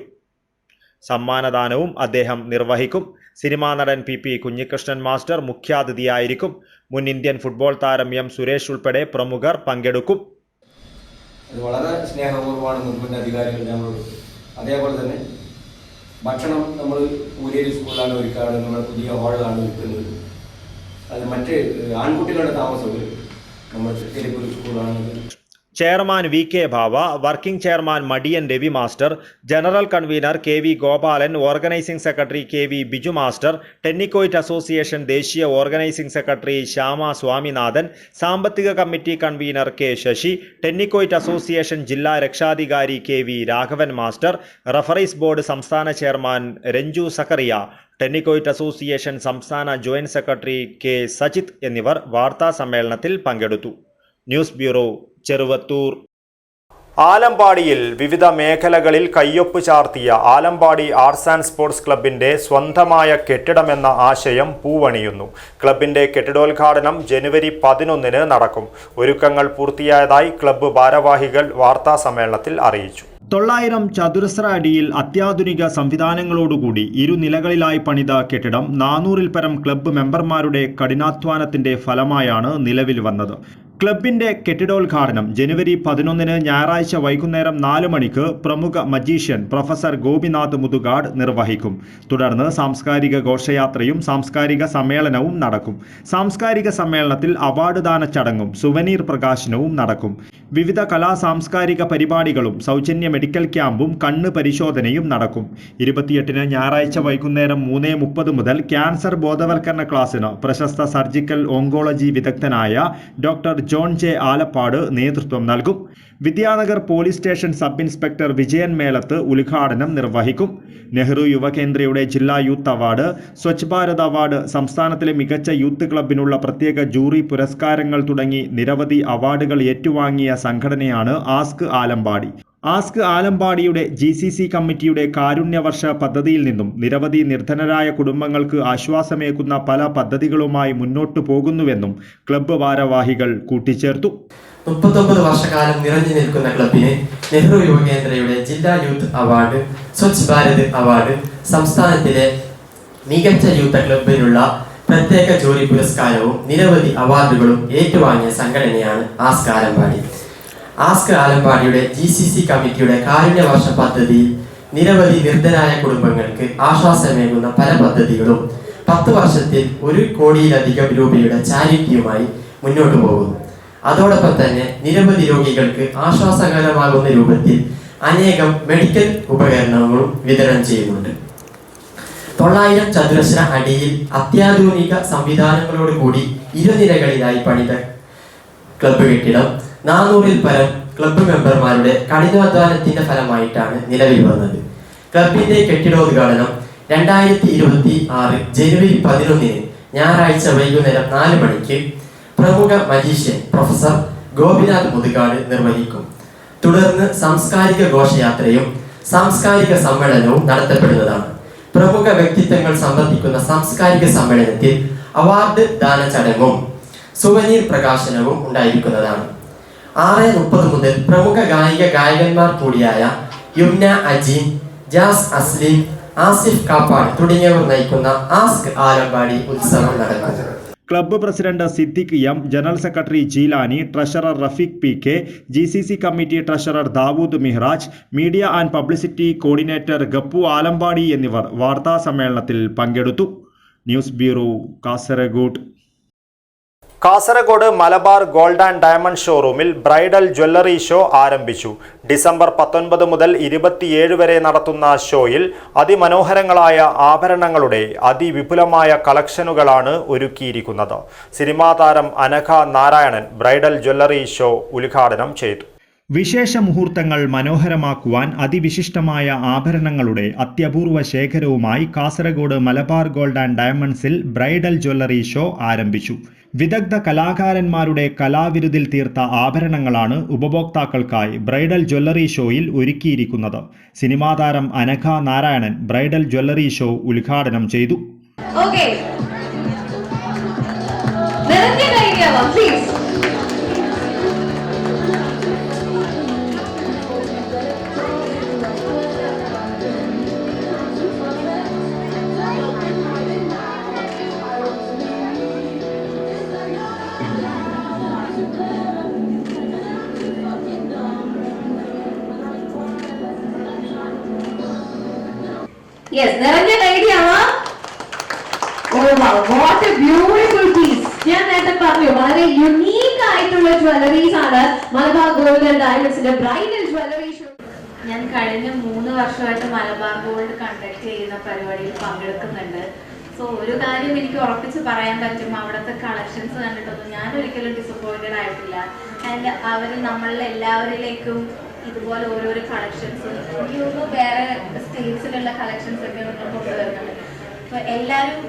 സമ്മാനദാനവും അദ്ദേഹം നിർവഹിക്കും. സിനിമാ നടൻ PP കുഞ്ഞികൃഷ്ണൻ മാസ്റ്റർ മുഖ്യാതിഥിയായിരിക്കും. മുൻ ഇന്ത്യൻ ഫുട്ബോൾ താരം M സുരേഷ് ഉൾപ്പെടെ പ്രമുഖർ പങ്കെടുക്കും. വളരെ സ്നേഹപൂർവ്വമാണ് മുൻപിൻ്റെ അധികാരികൾ ഞങ്ങൾ. അതേപോലെ തന്നെ ഭക്ഷണം നമ്മൾ പൂരേരി സ്കൂളിലാണ് ഒരുക്കാറ്. നമ്മൾ പുതിയ ഹാളിലാണ് ഒരുക്കുന്നത്. അത് മറ്റ് ആൺകുട്ടികളുടെ താമസം നമ്മൾ തൃക്കരിപ്പൂർ സ്കൂളാണ്. Chairman VK Bhava, working chairman Madiyan Ravi master, general convener KV Gopalan, organising secretary KV Biju master, tennikoit association ദേശീയ ഓർഗനൈസിംഗ് സെക്രട്ടറി ശ്യാമ സ്വാമിനാഥൻ, സാമ്പത്തിക committee convener K Sasi, tennikoit association ജില്ലാ രക്ഷാധികാരി KV Raghavan master, referees board സംസ്ഥാന chairman Ranju Zacharia, tennikoit association സംസ്ഥാന ജോയിന്റ് സെക്രട്ടറി K സജിത് എന്നിവർ വാർത്താ സമ്മേളനത്തിൽ പങ്കെടുത്തു. News bureau, Cheruvathur. ആലമ്പാടിയിൽ വിവിധ മേഖലകളിൽ കയ്യൊപ്പ് ചാർത്തിയ ആലമ്പാടി ആർട്സ് ആൻഡ് സ്പോർട്സ് ക്ലബിന്റെ സ്വന്തമായ കെട്ടിടമെന്ന ആശയം പൂവണിയുന്നു. ക്ലബിന്റെ കെട്ടിടോദ്ഘാടനം ജനുവരി 11-ന് നടക്കും. ഒരുക്കങ്ങൾ പൂർത്തിയായതായി ക്ലബ്ബ് ഭാരവാഹികൾ വാർത്താ സമ്മേളനത്തിൽ അറിയിച്ചു. 900 ചതുരശ്ര അടിയിൽ അത്യാധുനിക സംവിധാനങ്ങളോടുകൂടി 2 നിലകളിലായി പണിത കെട്ടിടം 400-ൽ പരം ക്ലബ്ബ് മെമ്പർമാരുടെ കഠിനാധ്വാനത്തിന്റെ ഫലമായാണ് നിലവിൽ വന്നത്. ക്ലബിന്റെ കെട്ടിടോദ്ഘാടനം ജനുവരി 11-ന് ഞായറാഴ്ച വൈകുന്നേരം 4 മണിക്ക് പ്രമുഖ മജീഷ്യൻ പ്രൊഫസർ ഗോപിനാഥ് മുതുകാട് നിർവഹിക്കും. തുടർന്ന് സാംസ്കാരിക ഘോഷയാത്രയും സാംസ്കാരിക സമ്മേളനവും നടക്കും. സാംസ്കാരിക സമ്മേളനത്തിൽ അവാർഡ് ദാന ചടങ്ങും സുവനീർ പ്രകാശനവും നടക്കും. വിവിധ സാംസ്കാരിക പരിപാടികളും സൗജന്യ മെഡിക്കൽ ക്യാമ്പും കണ്ണ് പരിശോധനയും നടക്കും. 28-ന് ഞായറാഴ്ച വൈകുന്നേരം 3:30 മുതൽ ക്യാൻസർ ബോധവൽക്കരണ ക്ലാസ്സിന് പ്രശസ്ത സർജിക്കൽ ഓങ്കോളജി വിദഗ്ധനായ ഡോക്ടർ ജോൺ J ആലപ്പാട് നേതൃത്വം നൽകും. Vidyanagar police station sub inspector Vijayan Melath ഉദ്ഘാടനം നിർവഹിക്കും. നെഹ്റു യുവകേന്ദ്രയുടെ ജില്ലാ youth award, Swachh Bharat award, സംസ്ഥാനത്തിലെ മികച്ച യൂത്ത് ക്ലബിനുള്ള പ്രത്യേക ജൂറി പുരസ്കാരങ്ങൾ തുടങ്ങി നിരവധി അവാർഡുകൾ ഏറ്റുവാങ്ങിയ സംഘടനയാണ് ആസ്ക് ആലമ്പാടി. ആസ്ക് ആലമ്പാടിയുടെ GCC കമ്മിറ്റിയുടെ കാരുണ്യവർഷ പദ്ധതിയിൽ നിന്നും നിരവധി നിർധനരായ കുടുംബങ്ങൾക്ക് ആശ്വാസമേകുന്ന പല പദ്ധതികളുമായി മുന്നോട്ടു പോകുന്നുവെന്നും ക്ലബ്ബ് ഭാരവാഹികൾ കൂട്ടിച്ചേർത്തു. 39 വർഷക്കാലം നിറഞ്ഞു നിൽക്കുന്ന ക്ലബിന് നെഹ്റു യുവകേന്ദ്രയുടെ ജില്ലാ youth award, Swachh Bharat award, സംസ്ഥാനത്തിലെ മികച്ച യൂത്ത് ക്ലബിനുള്ള പ്രത്യേക ജൂറി പുരസ്കാരവും നിരവധി അവാർഡുകളും ഏറ്റുവാങ്ങിയ സംഘടനയാണ് ആസ്ക് ആലമ്പാടി. ആസ്ക് ആലമ്പാടിയുടെ GCC കമ്മിറ്റിയുടെ കാരുണ്യവർഷ പദ്ധതിയിൽ നിരവധി നിർധനായ കുടുംബങ്ങൾക്ക് ആശ്വാസമേകുന്ന പല പദ്ധതികളും 10 വർഷത്തിൽ 1 കോടിയിലധികം രൂപയുടെ ചാരിറ്റിയുമായി മുന്നോട്ടു പോകുന്നു. അതോടൊപ്പം തന്നെ നിരവധി രോഗികൾക്ക് ആശ്വാസകരമാകുന്ന രൂപത്തിൽ അനേകം മെഡിക്കൽ ഉപകരണങ്ങളും വിതരണം ചെയ്യുന്നുണ്ട്. 900 ചതുരശ്ര അടിയിൽ അത്യാധുനിക സംവിധാനങ്ങളോട് കൂടി ഇരുനിരകളിലായി പണിത ക്ലബ്ബ് കെട്ടിടം 400-ൽ പരം ക്ലബ്ബ് മെമ്പർമാരുടെ കഠിനാധ്വാനത്തിന്റെ ഫലമായിട്ടാണ് നിലവിൽ വന്നത്. ക്ലബിന്റെ കെട്ടിടോദ്ഘാടനം 2026 ജനുവരി 11 ഞായറാഴ്ച വൈകുന്നേരം 4 മണിക്ക് പ്രമുഖ മജീഷ്യൻ പ്രൊഫസർ ഗോപിനാഥ് മുതുകാട് നിർവഹിക്കും. തുടർന്ന് സാംസ്കാരിക ഘോഷയാത്രയും സാംസ്കാരിക സമ്മേളനവും നടത്തപ്പെടുന്നതാണ്. പ്രമുഖ വ്യക്തിത്വങ്ങൾ സംബന്ധിക്കുന്ന സാംസ്കാരിക സമ്മേളനത്തിൽ അവാർഡ് ദാന ചടങ്ങും സുവനീർ പ്രകാശനവും ഉണ്ടായിരിക്കുന്നതാണ്. 6:30 മുതൽ പ്രമുഖ ഗായകന്മാർ കൂടിയായ യുംന അജീം, ജാസ് അസ്ലിം, ആസിഫ് കാപ്പാട് തുടങ്ങിയവർ നയിക്കുന്ന ആസ്ക് ആലമ്പാടി ഉത്സവം നടക്കും. Club president Siddique M, general secretary Jeelani, treasurer Rafeeq PK, GCC committee treasurer Dawood Mihraj, media and publicity coordinator Gappu Alampady എന്നിവർ വാർത്താ സമ്മേളനത്തിൽ പങ്കെടുത്തു. News bureau, Kasaragod. Kasaragod Malabar gold and diamond ഷോറൂമിൽ ബ്രൈഡൽ ജ്വല്ലറി ഷോ ആരംഭിച്ചു. ഡിസംബർ 19 മുതൽ 27 വരെ നടത്തുന്ന ഷോയിൽ അതിമനോഹരങ്ങളായ ആഭരണങ്ങളുടെ അതിവിപുലമായ കളക്ഷനുകളാണ് ഒരുക്കിയിരിക്കുന്നത്. സിനിമാ താരം Anagha Narayanan bridal jewellery show ഉദ്ഘാടനം ചെയ്തു. വിശേഷ മുഹൂർത്തങ്ങൾ മനോഹരമാക്കുവാൻ അതിവിശിഷ്ടമായ ആഭരണങ്ങളുടെ അത്യപൂർവ ശേഖരവുമായി കാസർഗോഡ് മലബാർ ഗോൾഡ് ആൻഡ് ഡയമണ്ട്സിൽ ബ്രൈഡൽ ജ്വല്ലറി ഷോ ആരംഭിച്ചു. വിദഗ്ധ കലാകാരന്മാരുടെ കലാവിരുതിൽ തീർത്ത ആഭരണങ്ങളാണ് ഉപഭോക്താക്കൾക്കായി ബ്രൈഡൽ ജ്വല്ലറി ഷോയിൽ ഒരുക്കിയിരിക്കുന്നത്. സിനിമാ താരം Anagha Narayanan bridal jewellery show ഉദ്ഘാടനം ചെയ്തു. Yes, നിറഞ്ഞ കൈഡിയാവാ. Oh wow, what a beautiful piece. ഞാൻ നേരത്തെ പറഞ്ഞു വളരെ യുണീക്ക് ആയിട്ടുള്ള ജ്വല്ലറീസ് ആണ് മലബാർ ഗോൾഡ് ആൻഡ് ഡയമണ്ട്സിന്റെ ബ്രൈഡൽ ജ്വല്ലറി ഷോ. ഞാൻ കഴിഞ്ഞ 3 വർഷമായിട്ട് മലബാർ ഗോൾഡ് കണ്ടക്ട് ചെയ്യുന്ന പരിപാടിയിൽ പങ്കെടുക്കുന്നുണ്ട്. സോ ഒരു കാര്യം എനിക്ക് ഉറപ്പിച്ച് പറയാൻ പറ്റും, അവിടുത്തെ കളക്ഷൻസ് കണ്ടിട്ടൊന്നും ഞാൻ ഒരിക്കലും ഡിസപ്പോയിന്റഡ് ആയിട്ടില്ല. ആൻഡ് അവർ നമ്മളിൽ എല്ലാവരിലേക്കും ഇതുപോലെ ഓരോരോ കളക്ഷൻസ് എനിക്ക് വേറെ സ്റ്റേറ്റ്സിലുള്ള കളക്ഷൻസ് ഒക്കെ കൊണ്ടുവരുന്നുണ്ട്. അപ്പോൾ എല്ലാവരും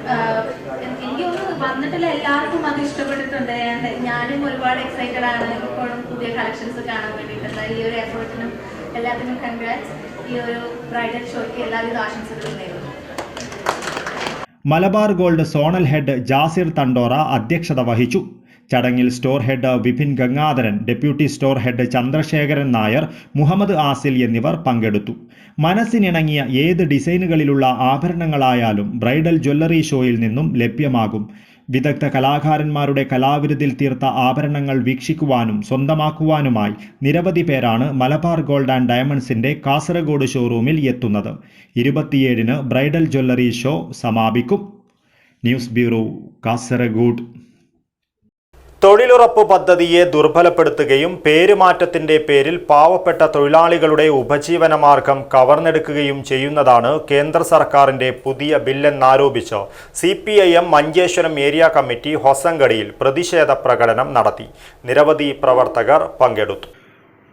എനിക്ക് വന്നിട്ടുള്ള എല്ലാവർക്കും അത് ഇഷ്ടപ്പെട്ടിട്ടുണ്ട്. ഞാനും ഒരുപാട് എക്സൈറ്റഡ് ആണ് ഇപ്പോഴും പുതിയ കളക്ഷൻസ് കാണാൻ വേണ്ടിയിട്ടുള്ള ഈ ഒരു എഫേർട്ടിനും എല്ലാത്തിനും കൺഗ്രാറ്റ്സ്. ഈ ഒരു ബ്രൈഡൽ ഷോയ്ക്ക് എല്ലാവിധ ആശംസകളും നേരുന്നു. Malabar gold zonal head Jasir Thandora അധ്യക്ഷത വഹിച്ചു. ചടങ്ങിൽ store head Vipin Gangadharan, deputy store head Chandrasekharan Nair, Muhammad Asil എന്നിവർ പങ്കെടുത്തു. മനസ്സിനിണങ്ങിയ ഏത് ഡിസൈനുകളിലുള്ള ആഭരണങ്ങളായാലും ബ്രൈഡൽ ജ്വല്ലറി ഷോയിൽ നിന്നും ലഭ്യമാകും. വിദഗ്ധ കലാകാരന്മാരുടെ കലാവിരുതിൽ തീർത്ത ആഭരണങ്ങൾ വീക്ഷിക്കുവാനും സ്വന്തമാക്കുവാനുമായി നിരവധി പേരാണ് മലബാർ ഗോൾഡ് ആൻഡ് ഡയമണ്ട്സിന്റെ കാസർഗോഡ് ഷോറൂമിൽ എത്തുന്നത്. 27 ബ്രൈഡൽ ജ്വല്ലറി ഷോ സമാപിക്കും. News bureau, Kasaragod. തൊഴിലുറപ്പ് പദ്ധതിയെ ദുർബലപ്പെടുത്തുകയും പേരുമാറ്റത്തിന്റെ പേരിൽ പാവപ്പെട്ട തൊഴിലാളികളുടെ ഉപജീവനമാർഗം കവർന്നെടുക്കുകയും ചെയ്യുന്നതാണ് കേന്ദ്ര സർക്കാരിന്റെ പുതിയ ബില്ലെന്നാരോപിച്ച് CPIM മഞ്ചേശ്വരം ഏരിയ കമ്മിറ്റി ഹൊസങ്കടിയിൽ പ്രതിഷേധ പ്രകടനം നടത്തി. നിരവധി പ്രവർത്തകർ പങ്കെടുത്തു.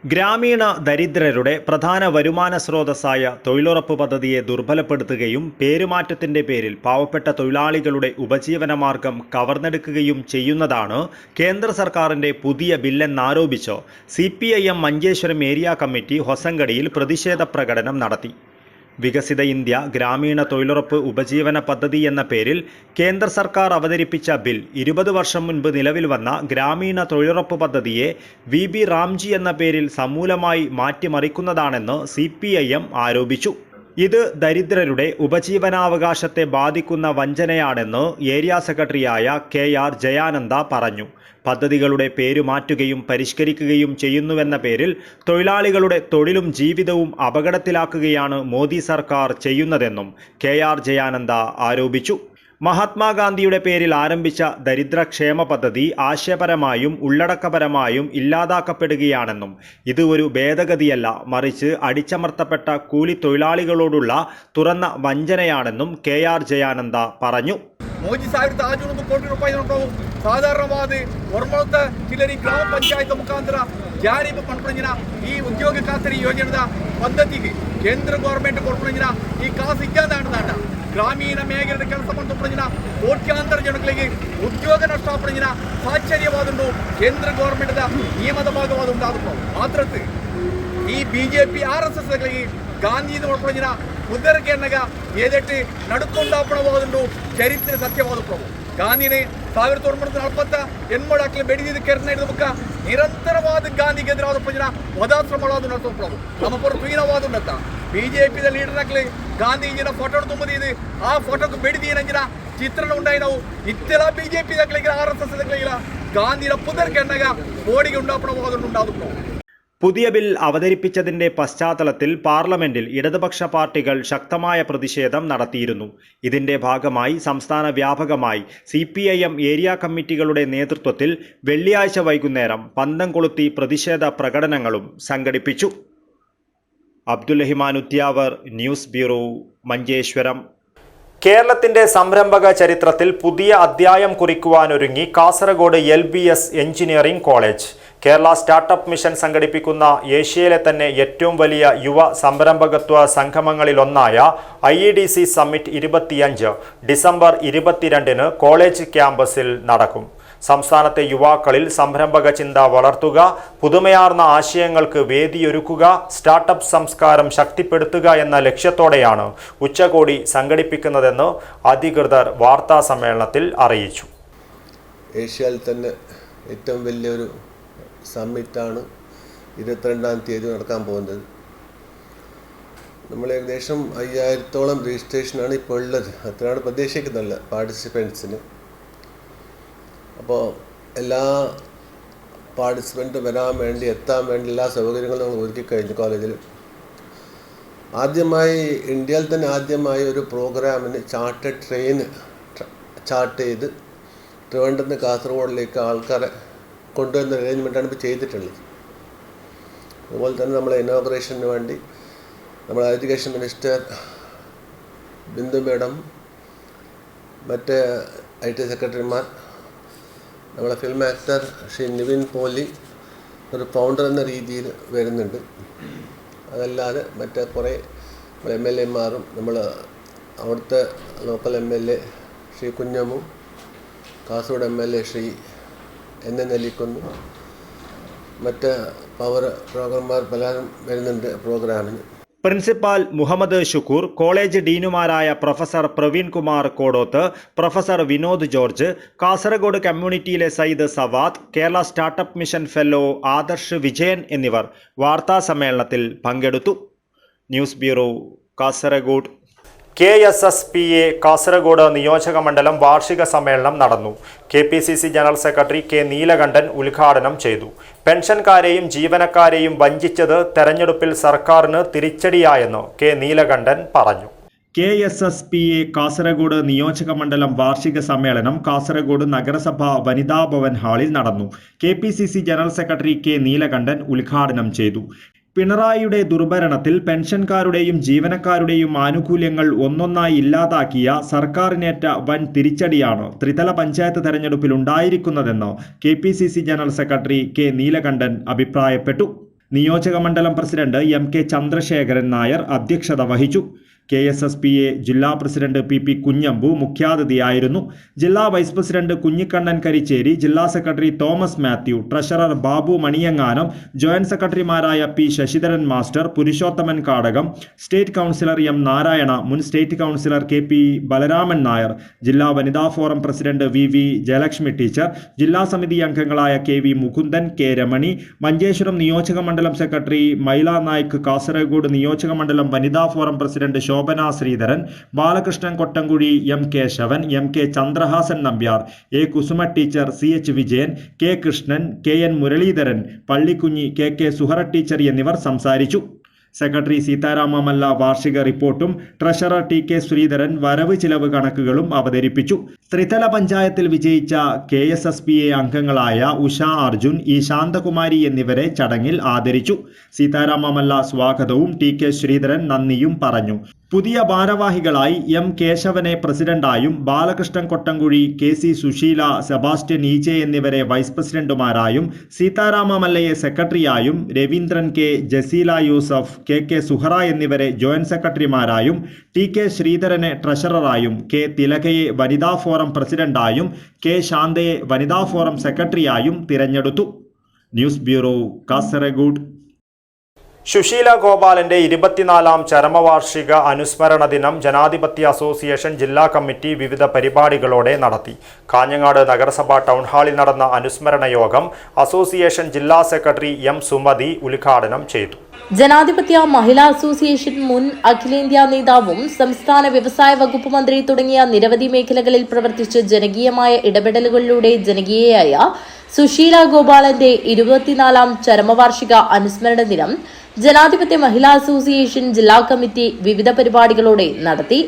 ഗ്രാമീണ ദരിദ്രരുടെ പ്രധാന വരുമാന സ്രോതസ്സായ തൊഴിലുറപ്പ് പദ്ധതിയെ ദുർബലപ്പെടുത്തുകയും പേരുമാറ്റത്തിൻ്റെ പേരിൽ പാവപ്പെട്ട തൊഴിലാളികളുടെ ഉപജീവനമാർഗം കവർന്നെടുക്കുകയും ചെയ്യുന്നതാണ് കേന്ദ്ര സർക്കാരിൻ്റെ പുതിയ ബില്ലെന്നാരോപിച്ച് CPIM മഞ്ചേശ്വരം ഏരിയ കമ്മിറ്റി ഹൊസങ്കടിയിൽ പ്രതിഷേധ പ്രകടനം നടത്തി. വികസിത ഇന്ത്യ ഗ്രാമീണ തൊഴിലുറപ്പ് ഉപജീവന പദ്ധതി എന്ന പേരിൽ കേന്ദ്ര സർക്കാർ അവതരിപ്പിച്ച ബിൽ 20 വർഷം മുൻപ് നിലവിൽ വന്ന ഗ്രാമീണ തൊഴിലുറപ്പ് പദ്ധതിയെ VB റാംജി എന്ന പേരിൽ സമൂലമായി മാറ്റിമറിക്കുന്നതാണെന്ന് CPIM ആരോപിച്ചു. ഇത് ദരിദ്രരുടെ ഉപജീവനാവകാശത്തെ ബാധിക്കുന്ന വഞ്ചനയാണെന്ന് ഏരിയ സെക്രട്ടറിയായ KR ജയാനന്ദ പറഞ്ഞു. പദ്ധതികളുടെ പേരു മാറ്റുകയും പരിഷ്കരിക്കുകയും ചെയ്യുന്നുവെന്ന പേരിൽ തൊഴിലാളികളുടെ തൊഴിലും ജീവിതവും അപകടത്തിലാക്കുകയാണ് മോദി സർക്കാർ ചെയ്യുന്നതെന്നും KR ജയാനന്ദ ആരോപിച്ചു. മഹാത്മാഗാന്ധിയുടെ പേരിൽ ആരംഭിച്ച ദരിദ്രക്ഷേമ പദ്ധതി ആശയപരമായും ഉള്ളടക്കപരമായും ഇല്ലാതാക്കപ്പെടുകയാണെന്നും ഇത് ഒരു ഭേദഗതിയല്ല, മറിച്ച് അടിച്ചമർത്തപ്പെട്ട കൂലി തൊഴിലാളികളോടുള്ള തുറന്ന വഞ്ചനയാണെന്നും KR ജയാനന്ദ പറഞ്ഞു. ಮೋದಿ 1500 ಕೋಟಿ ರೂಪಾಯಿ ಸಾಧಾರಣವಾದ ಹೊರಮೊತ್ತ ಜಿಲ್ಲೆ ಗ್ರಾಮ ಪಂಚಾಯತ್ ಮುಖಾಂತರ ಜಾರಿ ಪಡ್ಕೊಂಡಿನ ಈ ಉದ್ಯೋಗ ಖಾತರಿ ಯೋಜನೆದ ಪದ್ಧತಿಗೆ ಕೇಂದ್ರ ಗೌರ್ಮೆಂಟ್ ಕೊಡ್ಕೊಂಡಿನ ಈ ಕಾಸು ಇದ್ದಾಂಡ ಗ್ರಾಮೀಣ ಮೇಘದ ಕೆಲಸ ಮಾಡ್ಕೊಂಡಿನ ಕೋಟ್ಯಾಂತರ ಜನಗಳಿಗೆ ಉದ್ಯೋಗ ನಷ್ಟ ಪಡಿನ ಸಾಚರ್ಯವಾದುಂಡು ಕೇಂದ್ರ ಗೌರ್ಮೆಂಟ್ದ ನಿಯಮದ ಭಾಗವಾದುಂಟಾದ ಮಾತ್ರത്തെ ഈ BJP RSS ഗാന്ധിന്ന് ഉൾപ്പെടുന്ന ഉദ്ധരಕ್ಕೆ എന്നಗ ഏതെട്ട് ನಡುಕೊಂಡಾಪಣವಾದುಂಡು ಚರಿತ್ರೆ ಸತ್ಯವಾದುಪ್ಪವು ಗಾಂಧಿನೇ 1940 ಬೆಡಿದಿದ್ದ ಕೆರನ ಹಿಡಿದ ಬುಕ್ಕ ನಿರಂತರವಾದ ಗಾಂಧಿಗೆ ಎದುರಾದ ಪಂಜನ ವಧಾಶ್ರಮವಾದ ನಡೆಸೋಪ್ಪವು ನಮ್ಮ ಪರ ತುಯಿನವಾದ ನತ್ತ BJP ಲೀಡರ್ ನಕ್ಲಿ ಗಾಂಧೀಜಿನ ಫೋಟೋ ತುಂಬದಿದೆ ಆ ಫೋಟೋಕ್ಕೆ ಬೆಡಿದಿನ ಚಿತ್ರಣ ಉಂಟಾയി ನಾವು ಇತ್ತೆಲ್ಲ BJP ದಕ್ಲಿಗೆ RSS ದಕ್ಲಿಗೆ ಗಾಂಧಿನ ಪುದರ್ಕ್ಕೆ എന്നಗ ബോഡിಗೆ ഉണ്ടാപണവാതുണ്ടാകുന്നു. പുതിയ ബിൽ അവതരിപ്പിച്ചതിൻ്റെ പശ്ചാത്തലത്തിൽ പാർലമെന്റിൽ ഇടതുപക്ഷ പാർട്ടികൾ ശക്തമായ പ്രതിഷേധം നടത്തിയിരുന്നു. ഇതിൻ്റെ ഭാഗമായി സംസ്ഥാന വ്യാപകമായി CPIM ഏരിയ കമ്മിറ്റികളുടെ നേതൃത്വത്തിൽ വെള്ളിയാഴ്ച വൈകുന്നേരം പന്തം കൊളുത്തി പ്രതിഷേധ പ്രകടനങ്ങളും സംഘടിപ്പിച്ചു. Abdul Uthyavar, news bureau, Manjeshwaram. കേരളത്തിന്റെ സംരംഭക ചരിത്രത്തിൽ പുതിയ അധ്യായം കുറിക്കുവാനൊരുങ്ങി Kasaragod LBS engineering college. Kerala startup mission സംഘടിപ്പിക്കുന്ന ഏഷ്യയിലെ തന്നെ ഏറ്റവും വലിയ യുവ സംരംഭകത്വ സംഗമങ്ങളിലൊന്നായ IEDC സമ്മിറ്റ് 25 ഡിസംബർ 22 കോളേജ് ക്യാമ്പസിൽ നടക്കും. സംസ്ഥാനത്തെ യുവാക്കളിൽ സംരംഭക ചിന്ത വളർത്തുക, പുതുമയാർന്ന ആശയങ്ങൾക്ക് വേദിയൊരുക്കുക, സ്റ്റാർട്ടപ്പ് സംസ്കാരം ശക്തിപ്പെടുത്തുക എന്ന ലക്ഷ്യത്തോടെയാണ് ഉച്ചകോടി സംഘടിപ്പിക്കുന്നതെന്ന് അധികൃതർ വാർത്താ സമ്മേളനത്തിൽ അറിയിച്ചു. ഏഷ്യയിൽ തന്നെ ഏറ്റവും വലിയൊരു സമ്മിറ്റാണ് 22-ാം തീയതി നടക്കാൻ പോകുന്നത്. നമ്മൾ ഏകദേശം 5000-ഓളം രജിസ്ട്രേഷനാണ് ഇപ്പോൾ ഉള്ളത്. അത്രയാണ് പ്രതീക്ഷിക്കുന്നില്ല പാർട്ടിസിപ്പൻസിന്. അപ്പോൾ എല്ലാ പാർട്ടിസിപ്പൻറ്റും വരാൻ വേണ്ടി എത്താൻ വേണ്ടി എല്ലാ സൗകര്യങ്ങളും നമ്മൾ ഒരുക്കി കഴിഞ്ഞു കോളേജിൽ. ആദ്യമായി ഇന്ത്യയിൽ തന്നെ ആദ്യമായി ഒരു പ്രോഗ്രാമിന് ചാർട്ടർ ട്രെയിൻ ചാർട്ട് ചെയ്ത് ട്രിവാൻഡ്രത്ത് നിന്ന് കാസർഗോഡിലേക്ക് ആൾക്കാരെ കൊണ്ടുവരുന്ന അറേഞ്ച്മെൻറ്റാണ് ഇപ്പോൾ ചെയ്തിട്ടുള്ളത്. അതുപോലെ തന്നെ നമ്മളെ ഇനോഗ്രേഷന് വേണ്ടി നമ്മളെ എഡ്യൂക്കേഷൻ മിനിസ്റ്റർ ബിന്ദു മേഡം, മറ്റ് IT സെക്രട്ടറിമാർ, നമ്മളെ ഫിലിം ആക്ടർ ശ്രീ നിവിൻ പോലി ഒരു ഫൗണ്ടർ എന്ന രീതിയിൽ വരുന്നുണ്ട്. അതല്ലാതെ മറ്റേ കുറേ MLA-മാരും നമ്മൾ അവിടുത്തെ local MLA Shri Kunhammu, Kasaragod MLA Shri NN Nellikkunnu, മറ്റ് പവർ പ്രോഗ്രാമർ പലരും വരുന്നുണ്ട് പ്രോഗ്രാമിന്. പ്രിൻസിപ്പാൽ മുഹമ്മദ് ഷുക്കൂർ, കോളേജ് ഡീനുമാരായ professor Praveen Kumar Kodoth, professor Vinod George, Kasaragod കമ്മ്യൂണിറ്റിയിലെ Sayyid Savad, Kerala startup mission fellow Adarsh Vijayan എന്നിവർ വാർത്താ സമ്മേളനത്തിൽ പങ്കെടുത്തു. News bureau, Kasaragod. KSSPA Kasaragod നിയോജക മണ്ഡലം വാർഷിക സമ്മേളനം നടന്നു. KPCC general secretary K Neelakandan ഉദ്ഘാടനം ചെയ്തു. പെൻഷൻകാരെയും ജീവനക്കാരെയും വഞ്ചിച്ചത് തെരഞ്ഞെടുപ്പിൽ സർക്കാരിന് തിരിച്ചടിയായെന്ന് K നീലകണ്ഠൻ പറഞ്ഞു. KSSPA കാസർഗോഡ് നിയോജക മണ്ഡലം വാർഷിക സമ്മേളനം കാസർഗോഡ് നഗരസഭ വനിതാ ഭവൻ ഹാളിൽ നടന്നു. KPCC general secretary K Neelakandan ഉദ്ഘാടനം ചെയ്തു. പിണറായിയുടെ ദുർഭരണത്തിൽ പെൻഷൻകാരുടെയും ജീവനക്കാരുടെയും ആനുകൂല്യങ്ങൾ ഒന്നൊന്നായി ഇല്ലാതാക്കിയ സർക്കാരിനേറ്റ വൻ തിരിച്ചടിയാണ് ത്രിതല പഞ്ചായത്ത് തെരഞ്ഞെടുപ്പിൽ ഉണ്ടായിരിക്കുന്നതെന്ന് KPCC general secretary K Neelakandan അഭിപ്രായപ്പെട്ടു. നിയോജകമണ്ഡലം പ്രസിഡന്റ് MK ചന്ദ്രശേഖരൻ നായർ അധ്യക്ഷത വഹിച്ചു. KSSPA ജില്ലാ പ്രസിഡന്റ് PP കുഞ്ഞമ്പു മുഖ്യാതിഥിയായിരുന്നു. ജില്ലാ വൈസ് പ്രസിഡന്റ് കുഞ്ഞിക്കണ്ണൻ കരിച്ചേരി, ജില്ലാ secretary Thomas Mathew, treasurer Babu മണിയങ്ങാനം, ജോയിന്റ് സെക്രട്ടറിമാരായ P Sasidharan master, Purushothaman Kadakam, state councillor M Narayana, മുൻ state councillor KP Balaraman Nair, ജില്ലാ വനിതാ forum president VV Jayalakshmi teacher, ജില്ലാ സമിതി അംഗങ്ങളായ KV മുകുന്ദൻ, K രമണി, മഞ്ചേശ്വരം നിയോജക മണ്ഡലം സെക്രട്ടറി മൈല നായിക്, കാസർഗോഡ് നിയോജക മണ്ഡലം വനിതാ forum president Shobhana Sreedharan, Balakrishnan Kottamkuzhi, M Kesavan, MK Chandrahasan Nambiar, A Kusuma teacher, CH Vijayan, K Krishnan, KN Muraleedharan, Pallikkunji, KK Suhara teacher എന്നിവർ സംസാരിച്ചു. സെക്രട്ടറി സീതാരാമല്ല വാർഷിക റിപ്പോർട്ടും ട്രഷറർ TK ശ്രീധരൻ വരവ് ചിലവ് കണക്കുകളും അവതരിപ്പിച്ചു. ത്രിതല പഞ്ചായത്തിൽ വിജയിച്ച KSSPA അംഗങ്ങളായ ഉഷ അർജുൻ, E ശാന്തകുമാരി എന്നിവരെ ചടങ്ങിൽ ആദരിച്ചു. സീതാരാമല്ല സ്വാഗതവും TK ശ്രീധരൻ നന്ദിയും പറഞ്ഞു. പുതിയ ഭാരവാഹികളായി M കേശവനെ പ്രസിഡന്റായും, Balakrishnan Kottamkuzhi, KC Susheela, Sebastian EJ എന്നിവരെ വൈസ് പ്രസിഡന്റുമാരായും, സീതാരാമല്ലയെ സെക്രട്ടറിയായും, രവീന്ദ്രൻ K, ജസീല യൂസഫ്, KK സുഹറ എന്നിവരെ ജോയിന്റ് സെക്രട്ടറിമാരായും, TK ശ്രീധരനെ ട്രഷററായും, K തിലകയെ വനിതാ ഫോറം പ്രസിഡന്റായും, K ശാന്തയെ വനിതാ ഫോറം സെക്രട്ടറിയായും തിരഞ്ഞെടുത്തു. News bureau, Kasaragod. സുശീല ഗോപാലന്റെ 24ാം ചരമവാർഷിക അനുസ്മരണ ദിനം ജനാധിപത്യ അസോസിയേഷൻ ജില്ലാ കമ്മിറ്റി വിവിധ പരിപാടികളോടെ നടത്തി. കാഞ്ഞങ്ങാട് നഗരസഭാ ടൗൺ ഹാളിൽ നടന്ന അനുസ്മരണ യോഗം അസോസിയേഷൻ ജില്ലാ സെക്രട്ടറി M സുമതി ഉദ്ഘാടനം ചെയ്തു. ജനാധിപത്യ മഹിളാ അസോസിയേഷൻ മുൻ അഖിലേന്ത്യാ നേതാവും സംസ്ഥാന വ്യവസായ വകുപ്പ് മന്ത്രി തുടങ്ങിയ നിരവധി മേഖലകളിൽ പ്രവർത്തിച്ച് ജനകീയമായ ഇടപെടലുകളിലൂടെ ജനകീയയായ സുശീല ഗോപാലന്റെ 24ാം ചരമവാർഷിക അനുസ്മരണ ദിനം ജനാധിപത്യ മഹിളാ അസോസിയേഷൻ ജില്ലാ കമ്മിറ്റി വിവിധ പരിപാടികളോടെ നടത്തി.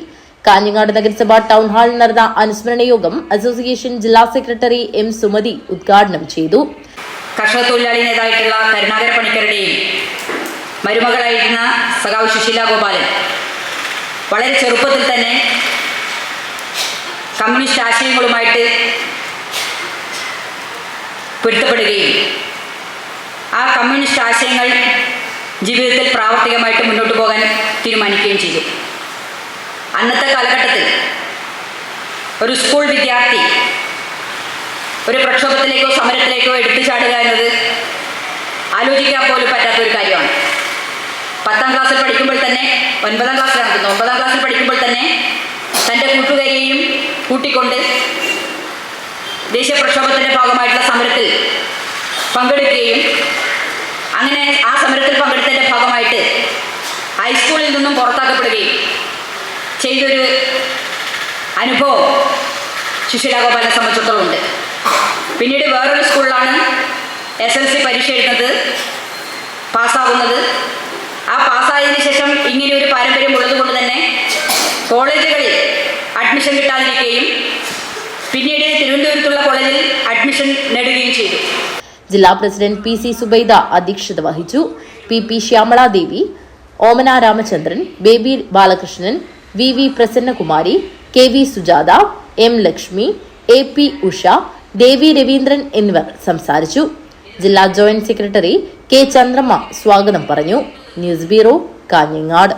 കാഞ്ഞങ്ങാട് നഗരസഭ ടൗൺ ഹാളിൽ നടന്ന അനുസ്മരണ യോഗം അസോസിയേഷൻ ജില്ലാ സെക്രട്ടറി M സുമതി ഉദ്ഘാടനം ചെയ്തു. കർഷക തൊഴിലാളി നേതാവായിട്ടുള്ള കരുണാകര പണിക്കരുടെയും മരുമകളായിരുന്ന സഖാവ് സുശീല ഗോപാലൻ വളരെ ചെറുപ്പത്തിൽ തന്നെ കമ്മ്യൂണിസ്റ്റ് ആശയങ്ങളുമായിട്ട് പൊരുത്തപ്പെടുകയും ആ കമ്മ്യൂണിസ്റ്റ് ആശയങ്ങൾ ജീവിതത്തിൽ പ്രാവർത്തികമായിട്ട് മുന്നോട്ട് പോകാൻ തീരുമാനിക്കുകയും ചെയ്തു. അന്നത്തെ കാലഘട്ടത്തിൽ ഒരു സ്കൂൾ വിദ്യാർത്ഥി ഒരു പ്രക്ഷോഭത്തിലേക്കോ സമരത്തിലേക്കോ എടുത്തു ചാടുക എന്നത് ആലോചിക്കാൻ പോലും പറ്റാത്തൊരു കാര്യമാണ്. 10ാം ക്ലാസ്സിൽ പഠിക്കുമ്പോൾ തന്നെ 9ാം ക്ലാസ്സിൽ പഠിക്കുമ്പോൾ തന്നെ തൻ്റെ കൂട്ടുകാരിയെയും കൂട്ടിക്കൊണ്ട് ദേശീയ പ്രക്ഷോഭത്തിൻ്റെ ഭാഗമായിട്ടുള്ള സമരത്തിൽ പങ്കെടുക്കുകയും അങ്ങനെ ആ സമരത്തിൽ പങ്കെടുത്തതിൻ്റെ ഭാഗമായിട്ട് ഹൈസ്കൂളിൽ നിന്നും പുറത്താക്കപ്പെടുകയും ചെയ്തൊരു അനുഭവം സുശീല ഗോപാലിനെ സംബന്ധിച്ചിടത്തോളം ഉണ്ട്. പിന്നീട് വേറൊരു സ്കൂളിലാണ് SLC പരീക്ഷ എഴുതുന്നത്, പാസ്സാകുന്നത്. ആ പാസ്സായതിനു ശേഷം ഇങ്ങനെ ഒരു പാരമ്പര്യം ഉള്ളതുകൊണ്ട് തന്നെ കോളേജുകളിൽ അഡ്മിഷൻ കിട്ടാതിരിക്കുകയും പിന്നീട് തിരുവനന്തപുരത്തുള്ള കോളേജിൽ അഡ്മിഷൻ നേടുകയും ചെയ്തു. ജില്ലാ പ്രസിഡന്റ് PC സുബൈദ അധ്യക്ഷത വഹിച്ചു. PP Shyamaladevi, Omana Ramachandran, Baby Balakrishnan, VV Prasannakumari, KV Sujatha, M Lakshmi, AP Usha, Devi Raveendran എന്നിവർ സംസാരിച്ചു. ജില്ലാ ജോയിന്റ് സെക്രട്ടറി K ചന്ദ്രമ്മ സ്വാഗതം പറഞ്ഞു. News bureau, Kanhangad.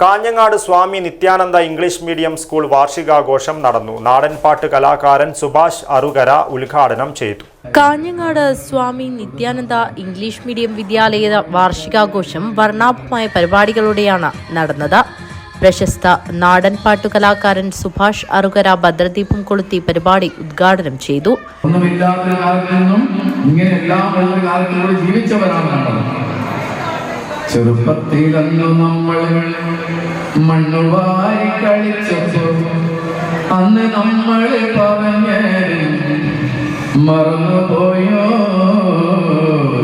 Kanhangad Swami Nithyananda English medium school വാർഷികാഘോഷം നടന്നു. നാടൻപാട്ട് കലാകാരൻ സുഭാഷ് അറുകര ഉദ്ഘാടനം ചെയ്തു. കാഞ്ഞങ്ങാട് സ്വാമി നിത്യാനന്ദ ഇംഗ്ലീഷ് മീഡിയം വിദ്യാലയ വാർഷികാഘോഷം വർണ്ണാഭമായ പരിപാടികളോടെയാണ് നടന്നത്. പ്രശസ്ത നാടൻപാട്ടു കലാകാരൻ സുഭാഷ് അറുകര ഭദ്രദീപം കൊളുത്തി പരിപാടി ഉദ്ഘാടനം ചെയ്തു. ചെറുപ്പത്തിലന്നു നമ്മൾ മണ്ണുവാരി കളിച്ചപ്പോ അന്ന് നമ്മൾ പറഞ്ഞ് മറന്നുപോയോ.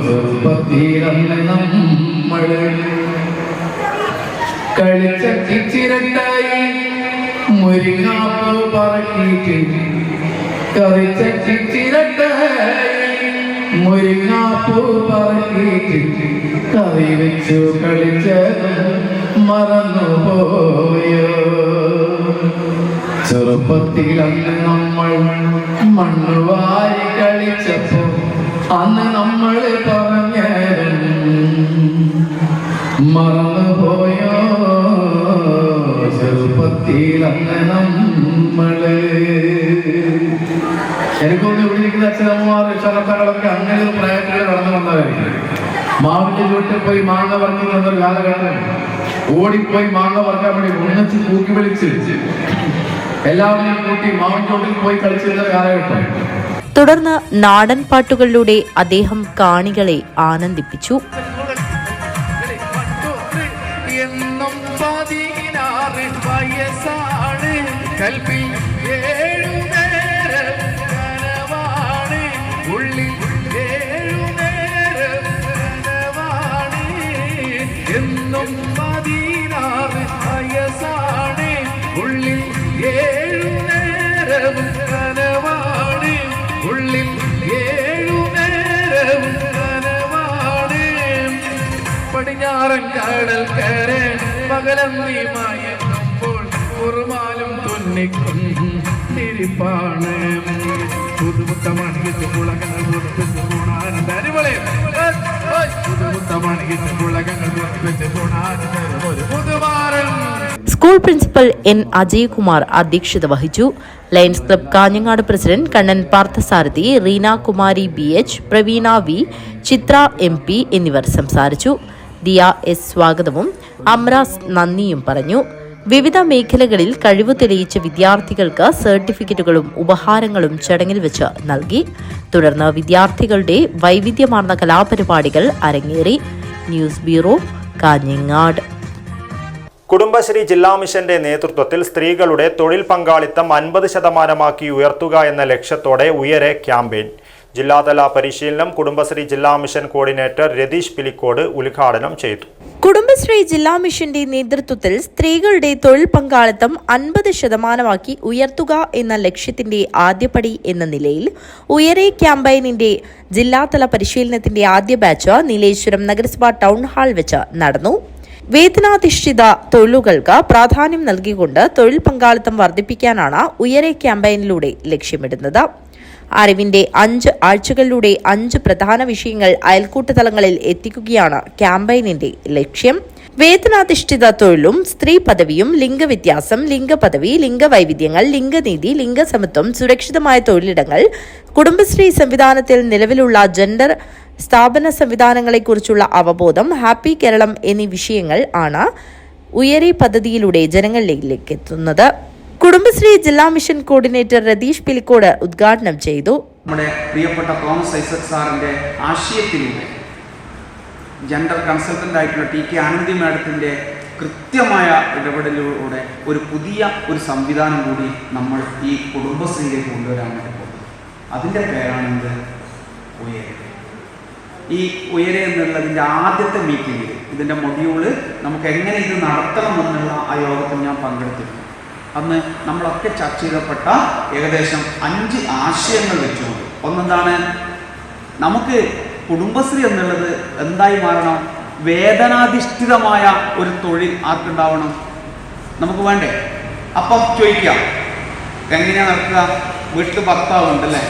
ചെറുപ്പത്തിലന്ന് നമ്മൾ കളിച്ച ചിരട്ടായി മുരിങ്ങാപ്പൂ പറക്കിയിട്ട് കളിച്ച ചിരട്ടായി മുരിങ്ങാപ്പൂ പറക്കിയിട്ട് കറി വെച്ചു കളിച്ചതും മറന്നുപോയോ. ചെറുപ്പത്തിലന്ന് നമ്മൾ മണ്ണുവാരി കളിച്ചപ്പോ അന്ന് നമ്മൾ പറഞ്ഞ ചെറുപ്പത്തിലന്ന് നമ്മള് എനിക്കൊന്ന് ഇവിടെ ഇരിക്കുന്ന അച്ഛനമ്മമാർ രക്ഷകർത്താക്കളൊക്കെ അങ്ങനെ ഒരു പ്രായത്തിൽ കടന്നു വന്നവരായിരിക്കും. മാവിന്റെ ചുവട്ടിൽ പോയി മാങ്ങ പറഞ്ഞു എന്നൊരു കാലഘട്ടം, ഓടിപ്പോയി മാങ്ങ പറിക്കാൻ വേണ്ടി ഒന്നിച്ച് കൂക്കി വിളിച്ച് എല്ലാവരെയും കൂട്ടി മാവിൻ ചുവട്ടിൽ പോയി കളിച്ചിരുന്ന കാലഘട്ടം. തുടർന്ന് നാടൻ പാട്ടുകളിലൂടെ അദ്ദേഹം കാണികളെ ആനന്ദിപ്പിച്ചു. എന്നും 16 വയസ്സാണ്, കൽപ്പിൽ 7 നേരം കനവാണ്, ഉള്ളിൽ 7 നേരം കനവാണ്. എന്നും 16 വയസ്സാണ്, ഉള്ളിൽ 7 നേരം കനവാണ്, ഉള്ളിൽ 7 നേരം കനവാണ്. പടിഞ്ഞാറൻ കടൽ കര പകലം നീ മയങ്ങുമ്പോൾ കുറുമാലും തുന്നിക്കൊണ്ടിരിപ്പാണ്. പുതുമുത്തമണിയിട്ട് പുളകങ്ങൾ പുറത്തു പോണാനുണ്ട്. അടിപൊളി. പുതുമുത്തമണിയിട്ട് പുളകങ്ങൾ പുറത്തു പോണാനുണ്ട് ഒരു പുതുമാരൻ. സ്കൂൾ പ്രിൻസിപ്പൽ എൻ അജയ്കുമാർ അധ്യക്ഷത വഹിച്ചു. Lions club Kanhangad president Kannan Parthasarathy, Reena Kumari BH, Praveena V, Chithra MP എന്നിവർ സംസാരിച്ചു. ദിയ S സ്വാഗതവും അമ്രാസ് നന്ദിയും പറഞ്ഞു. വിവിധ മേഖലകളിൽ കഴിവ് തെളിയിച്ച വിദ്യാർത്ഥികൾക്ക് സർട്ടിഫിക്കറ്റുകളും ഉപഹാരങ്ങളും ചടങ്ങിൽ വെച്ച് നൽകി. തുടർന്ന് വിദ്യാർത്ഥികളുടെ വൈവിധ്യമാർന്ന കലാപരിപാടികൾ അരങ്ങേറി. News bureau, Kanhangad. കുടുംബശ്രീ ജില്ലാ മിഷന്റെ നേതൃത്വത്തിൽ സ്ത്രീകളുടെ തൊഴിൽ പങ്കാളിത്തം 50% ഉയർത്തുക എന്ന ലക്ഷ്യത്തോടെ ഉയരെ ക്യാമ്പയിൻ. ജില്ലാതല പരിശീലനം കുടുംബശ്രീ ജില്ലാ മിഷൻ കോർഡിനേറ്റർ രതീഷ് പിലിക്കോട് ഉദ്ഘാടനം ചെയ്തു. കുടുംബശ്രീ ജില്ലാ മിഷന്റെ നേതൃത്വത്തിൽ സ്ത്രീകളുടെ തൊഴിൽ പങ്കാളിത്തം 50% ഉയർത്തുക എന്ന ലക്ഷ്യത്തിന്റെ ആദ്യപടി എന്ന നിലയിൽ ഉയരെ ക്യാമ്പയിനിന്റെ ജില്ലാതല പരിശീലനത്തിന്റെ ആദ്യ ബാച്ച് നീലേശ്വരം നഗരസഭാ ടൗൺ ഹാൾ വെച്ച് നടന്നു. വേതനാധിഷ്ഠിത തൊഴിലുകൾക്ക് പ്രാധാന്യം നൽകിക്കൊണ്ട് തൊഴിൽ പങ്കാളിത്തം വർദ്ധിപ്പിക്കാനാണ് ഉയരെ ക്യാമ്പയിനിലൂടെ ലക്ഷ്യമിടുന്നത്. അറിവിന്റെ 5 ആഴ്ചകളിലൂടെ 5 പ്രധാന വിഷയങ്ങൾ അയൽക്കൂട്ട തലങ്ങളിൽ എത്തിക്കുകയാണ് ക്യാമ്പയിനിന്റെ ലക്ഷ്യം. വേതനാധിഷ്ഠിത തൊഴിലും സ്ത്രീ പദവിയും, ലിംഗവ്യത്യാസം, ലിംഗപദവി, ലിംഗവൈവിധ്യങ്ങൾ, ലിംഗനീതി, ലിംഗസമത്വം, സുരക്ഷിതമായ തൊഴിലിടങ്ങൾ, കുടുംബശ്രീ സംവിധാനത്തിൽ നിലവിലുള്ള ജെൻഡർ സ്ഥാപന സംവിധാനങ്ങളെക്കുറിച്ചുള്ള അവബോധം, ഹാപ്പി കേരളം എന്നീ വിഷയങ്ങൾ ആണ് ഉയരെ പദ്ധതിയിലൂടെ ജനങ്ങളിലേക്ക് എത്തുന്നത്. കുടുംബശ്രീ ജില്ലാ മിഷൻ കോർഡിനേറ്റർ രതീഷ് പിലിക്കോട് ഉദ്ഘാടനം ചെയ്തു. നമ്മുടെ പ്രിയപ്പെട്ട തോമസ് ഐസക് സാറിൻ്റെ ആശയത്തിലൂടെ ജെൻഡർ കൺസൾട്ടൻ്റ് ആയിട്ടുള്ള TK ആനന്ദി മാഡത്തിൻ്റെ കൃത്യമായ ഇടപെടലിലൂടെ ഒരു പുതിയ സംവിധാനം കൂടി നമ്മൾ ഈ കുടുംബശ്രീയിലേക്ക് കൊണ്ടുവരാൻ വേണ്ടി പോകുന്നത്. അതിൻ്റെ പേരാണെന്ത്? ഉയരെ. ഈ ഉയരെ എന്നുള്ളതിൻ്റെ ആദ്യത്തെ മീറ്റിങ്ങിൽ ഇതിൻ്റെ മൊഡ്യൂള് നമുക്ക് എങ്ങനെ ഇത് നടത്തണമെന്നുള്ള ആ യോഗത്തിൽ ഞാൻ പങ്കെടുത്തിരുന്നു. അന്ന് നമ്മളൊക്കെ ചർച്ച ചെയ്യപ്പെട്ട ഏകദേശം 5 ആശയങ്ങൾ വെച്ചുകൊണ്ട്, ഒന്നെന്താണ്, നമുക്ക് കുടുംബശ്രീ എന്നുള്ളത് എന്തായി മാറണം? വേതനാധിഷ്ഠിതമായ ഒരു തൊഴിൽ ആർക്കുണ്ടാവണം? നമുക്ക് വേണ്ടേ? അപ്പം ചോദിക്കാം, എങ്ങനെയാണ് നടക്കുക? വീട്ടിൽ ഭർത്താവ് ഉണ്ടല്ലേ,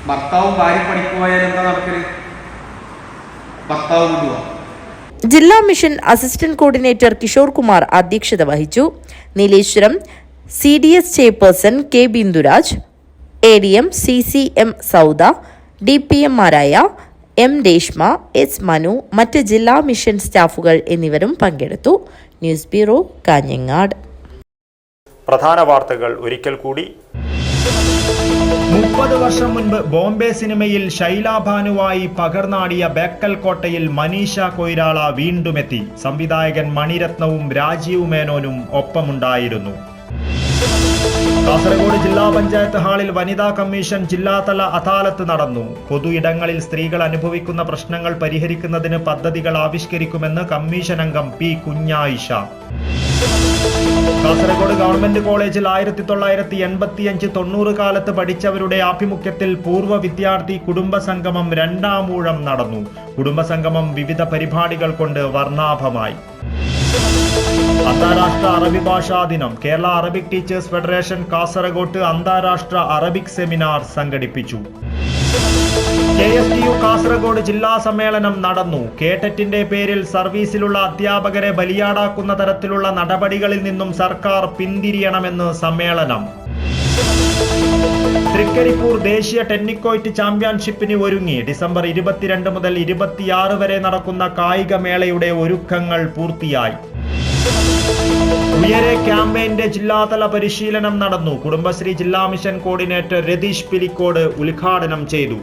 ഭർത്താവും ഭാര്യ പണിക്ക് പോയാൽ എന്താ നടക്കല്? ഭർത്താവ് വിടുക. ജില്ലാ mission assistant coordinator Kishore Kumar അധ്യക്ഷത വഹിച്ചു. Nileshwaram CDS chairperson K Binduraj, ADM CCM Sauda, DPM-മാരായ M രേഷ്മ, S മനു, മറ്റ് ജില്ലാ മിഷൻ സ്റ്റാഫുകൾ എന്നിവരും പങ്കെടുത്തു. News bureau, Kanhangad. പ്രധാന വാർത്തകൾ ഒരിക്കൽ കൂടി. 30 വർഷം മുൻപ് ബോംബെ സിനിമയിൽ ശൈലാഭാനുവായി പകർന്നാടിയ ബേക്കൽ കോട്ടയിൽ മനീഷ കൊയ്രാള വീണ്ടുമെത്തി. സംവിധായകൻ മണിരത്നവും രാജീവ് മേനോനും ഒപ്പമുണ്ടായിരുന്നു. കാസർഗോഡ് ജില്ലാ പഞ്ചായത്ത് ഹാളിൽ വനിതാ കമ്മീഷൻ ജില്ലാതല അദാലത്ത് നടന്നു. പൊതു ഇടങ്ങളിൽ സ്ത്രീകൾ അനുഭവിക്കുന്ന പ്രശ്നങ്ങൾ പരിഹരിക്കുന്നതിന് പദ്ധതികൾ ആവിഷ്കരിക്കുമെന്ന് കമ്മീഷൻ അംഗം P കുഞ്ഞായിഷ. കാസർഗോഡ് ഗവൺമെന്റ് കോളേജിൽ 1985-90 കാലത്ത് പഠിച്ചവരുടെ ആഭിമുഖ്യത്തിൽ പൂർവ്വ വിദ്യാർത്ഥി കുടുംബസംഗമം 2ാം ഊഴം നടന്നു. കുടുംബസംഗമം വിവിധ പരിപാടികൾ കൊണ്ട് വർണ്ണാഭമായി. അന്താരാഷ്ട്ര അറബി ഭാഷാ ദിനം. Kerala Arabic teachers federation Kasaragod അന്താരാഷ്ട്ര അറബിക് സെമിനാർ സംഘടിപ്പിച്ചു. KSTU കാസർഗോഡ് ജില്ലാ സമ്മേളനം നടന്നു. കേഡറ്റിന്റെ പേരിൽ സർവീസിലുള്ള അധ്യാപകരെ ബലിയാടാക്കുന്ന തരത്തിലുള്ള നടപടികളിൽ നിന്നും സർക്കാർ പിന്തിരിയണമെന്ന് സമ്മേളനം. തൃക്കരിപ്പൂർ ദേശീയ ടെന്നിക്കോയ്റ്റ് ചാമ്പ്യൻഷിപ്പിന് ഒരുങ്ങി. ഡിസംബർ 22 മുതൽ 26 വരെ നടക്കുന്ന കായികമേളയുടെ ഒരുക്കങ്ങൾ പൂർത്തിയായി. ഉയരെ ക്യാമ്പയിന്റെ ജില്ലാതല പരിശീലനം നടന്നു. കുടുംബശ്രീ ജില്ലാ മിഷൻ കോർഡിനേറ്റർ രതീഷ് പിലിക്കോട് ഉദ്ഘാടനം ചെയ്തു.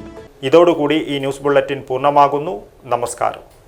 ഇതോടുകൂടി ഈ ന്യൂസ് ബുള്ളറ്റിൻ പൂർണ്ണമാകുന്നു. നമസ്കാരം.